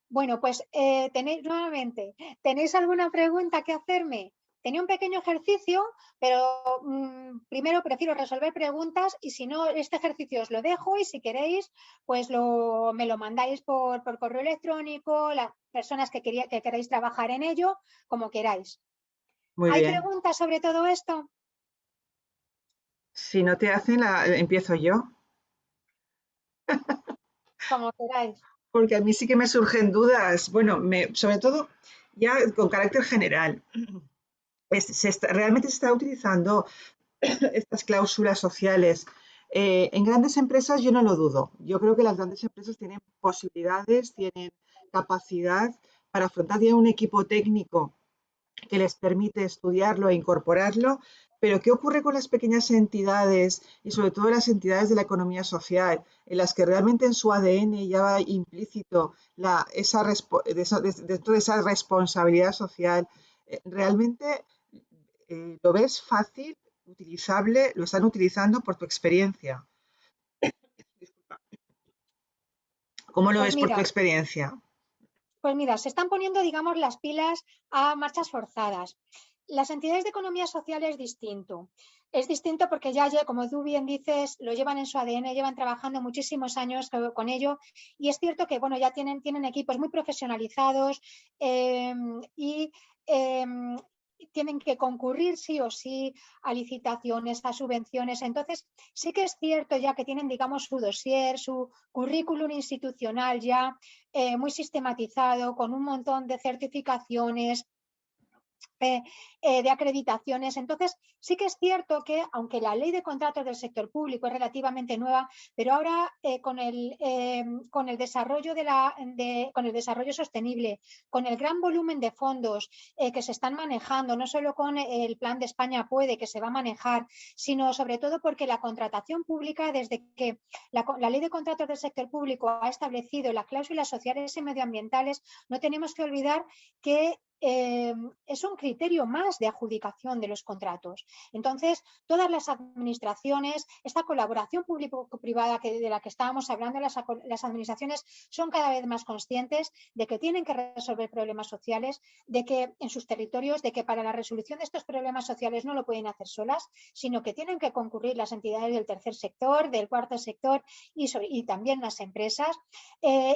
Bueno, pues ¿tenéis alguna pregunta que hacerme? Tenía un pequeño ejercicio, pero primero prefiero resolver preguntas y si no, este ejercicio os lo dejo y si queréis, pues me lo mandáis por correo electrónico, las personas que queráis trabajar en ello, como queráis. Muy ¿Hay bien. preguntas sobre todo esto? Si no te hacen, empiezo yo, Como queráis. porque a mí sí que me surgen dudas. Bueno, sobre todo ya con carácter general. Realmente se está utilizando estas cláusulas sociales. En grandes empresas yo no lo dudo. Yo creo que las grandes empresas tienen posibilidades, tienen capacidad para afrontar ya un equipo técnico que les permite estudiarlo e incorporarlo. Pero ¿qué ocurre con las pequeñas entidades y sobre todo las entidades de la economía social, en las que realmente en su ADN ya va implícito dentro de esa responsabilidad social? ¿Realmente lo ves fácil, utilizable, lo están utilizando por tu experiencia? ¿Cómo lo Pues ves por tu mira, experiencia? Pues mira, se están poniendo, digamos, las pilas a marchas forzadas. Las entidades de economía social es distinto. Es distinto porque ya, como tú bien dices, lo llevan en su ADN, llevan trabajando muchísimos años con ello. Y es cierto que, bueno, ya tienen equipos muy profesionalizados y eh, tienen que concurrir sí o sí a licitaciones, a subvenciones. Entonces, sí que es cierto ya que tienen, digamos, su dossier, su currículum institucional ya muy sistematizado, con un montón de certificaciones, de acreditaciones. Entonces, sí que es cierto que, aunque la ley de contratos del sector público es relativamente nueva, pero ahora con el desarrollo con el desarrollo sostenible, con el gran volumen de fondos que se están manejando, no solo con el plan de España Puede, que se va a manejar, sino sobre todo porque la contratación pública, desde que la ley de contratos del sector público ha establecido las cláusulas sociales y medioambientales, no tenemos que olvidar que es un criterio más de adjudicación de los contratos. Entonces, todas las administraciones, esta colaboración público-privada de la que estábamos hablando, las administraciones son cada vez más conscientes de que tienen que resolver problemas sociales, de que en sus territorios, de que para la resolución de estos problemas sociales no lo pueden hacer solas, sino que tienen que concurrir las entidades del tercer sector, del cuarto sector y también las empresas.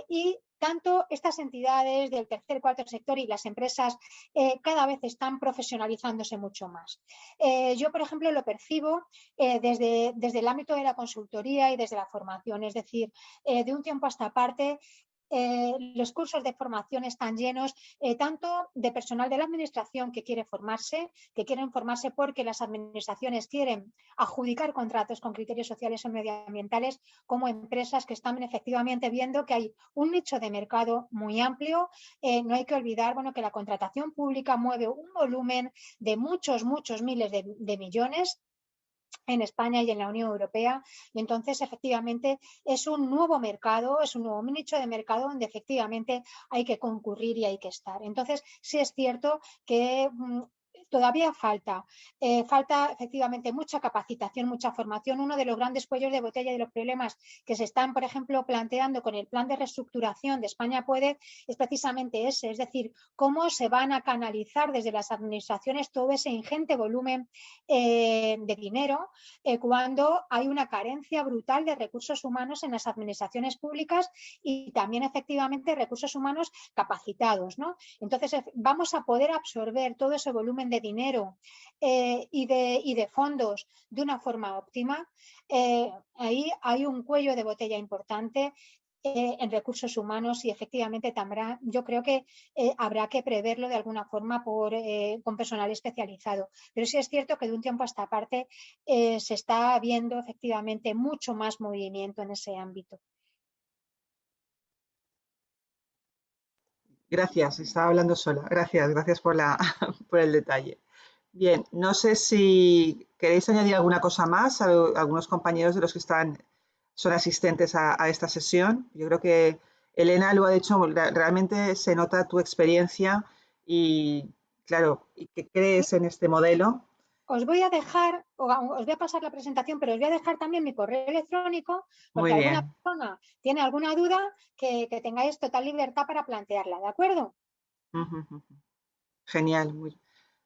Y tanto estas entidades del tercer, cuarto sector y las empresas cada vez están profesionalizándose mucho más. Yo, por ejemplo, lo percibo desde el ámbito de la consultoría y desde la formación, es decir, de un tiempo a esta parte los cursos de formación están llenos tanto de personal de la administración que quieren formarse porque las administraciones quieren adjudicar contratos con criterios sociales o medioambientales, como empresas que están efectivamente viendo que hay un nicho de mercado muy amplio. No hay que olvidar, bueno, que la contratación pública mueve un volumen de muchos miles de millones en España y en la Unión Europea, y entonces efectivamente es un nuevo mercado, es un nuevo nicho de mercado donde efectivamente hay que concurrir y hay que estar. Entonces sí es cierto que todavía falta efectivamente mucha capacitación, mucha formación. Uno de los grandes cuellos de botella y de los problemas que se están, por ejemplo, planteando con el plan de reestructuración de España Puede es precisamente ese, es decir, cómo se van a canalizar desde las administraciones todo ese ingente volumen de dinero cuando hay una carencia brutal de recursos humanos en las administraciones públicas y también efectivamente recursos humanos capacitados, ¿no? Entonces vamos a poder absorber todo ese volumen de dinero y de fondos de una forma óptima. Ahí hay un cuello de botella importante en recursos humanos y efectivamente también, yo creo que habrá que preverlo de alguna forma con personal especializado. Pero sí es cierto que de un tiempo a esta parte se está viendo efectivamente mucho más movimiento en ese ámbito. Gracias, estaba hablando sola. Gracias por el detalle. Bien, no sé si queréis añadir alguna cosa más a algunos compañeros de los que son asistentes a esta sesión. Yo creo que Elena lo ha dicho, realmente se nota tu experiencia y, claro, y que crees en este modelo. Os voy a dejar, os voy a pasar la presentación, pero os voy a dejar también mi correo electrónico, porque Muy alguna bien, persona tiene alguna duda que tengáis total libertad para plantearla, ¿de acuerdo? genial.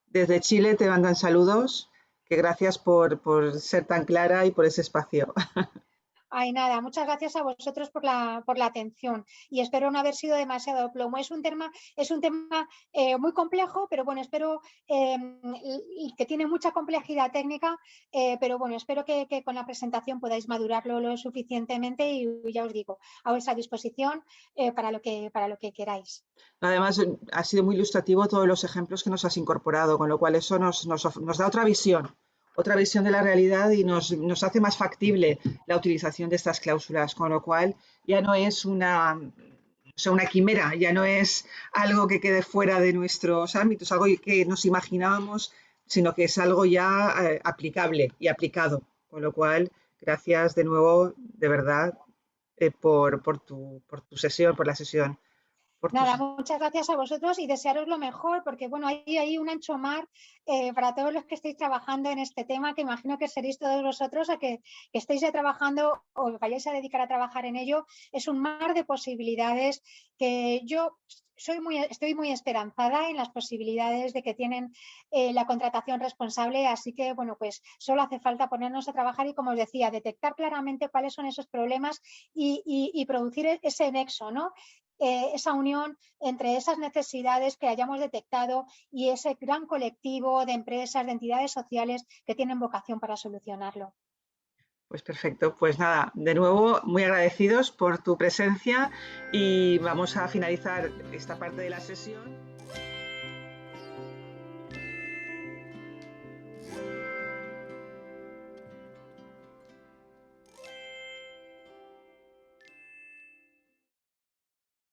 Desde Chile te mandan saludos, que gracias por ser tan clara y por ese espacio. Ay, nada, muchas gracias a vosotros por la atención y espero no haber sido demasiado plomo. Es un tema muy complejo, pero bueno, espero y que tiene mucha complejidad técnica, pero bueno, espero que con la presentación podáis madurarlo lo suficientemente y ya os digo, a vuestra disposición para lo que queráis. Además, ha sido muy ilustrativo todos los ejemplos que nos has incorporado, con lo cual eso nos da otra visión de la realidad y nos hace más factible la utilización de estas cláusulas, con lo cual ya no es una quimera, ya no es algo que quede fuera de nuestros ámbitos, algo que nos imaginábamos, sino que es algo ya aplicable y aplicado. Con lo cual, gracias de nuevo, de verdad, por tu sesión, por la sesión. Por tus... Nada, muchas gracias a vosotros y desearos lo mejor, porque bueno, hay un ancho mar para todos los que estéis trabajando en este tema, que imagino que seréis todos vosotros a que estéis ya trabajando o vayáis a dedicar a trabajar en ello. Es un mar de posibilidades que yo estoy muy esperanzada en las posibilidades de que tienen la contratación responsable, así que bueno, pues solo hace falta ponernos a trabajar y, como os decía, detectar claramente cuáles son esos problemas y producir ese nexo, ¿no? Esa unión entre esas necesidades que hayamos detectado y ese gran colectivo de empresas, de entidades sociales que tienen vocación para solucionarlo. Pues perfecto, pues nada, de nuevo muy agradecidos por tu presencia y vamos a finalizar esta parte de la sesión.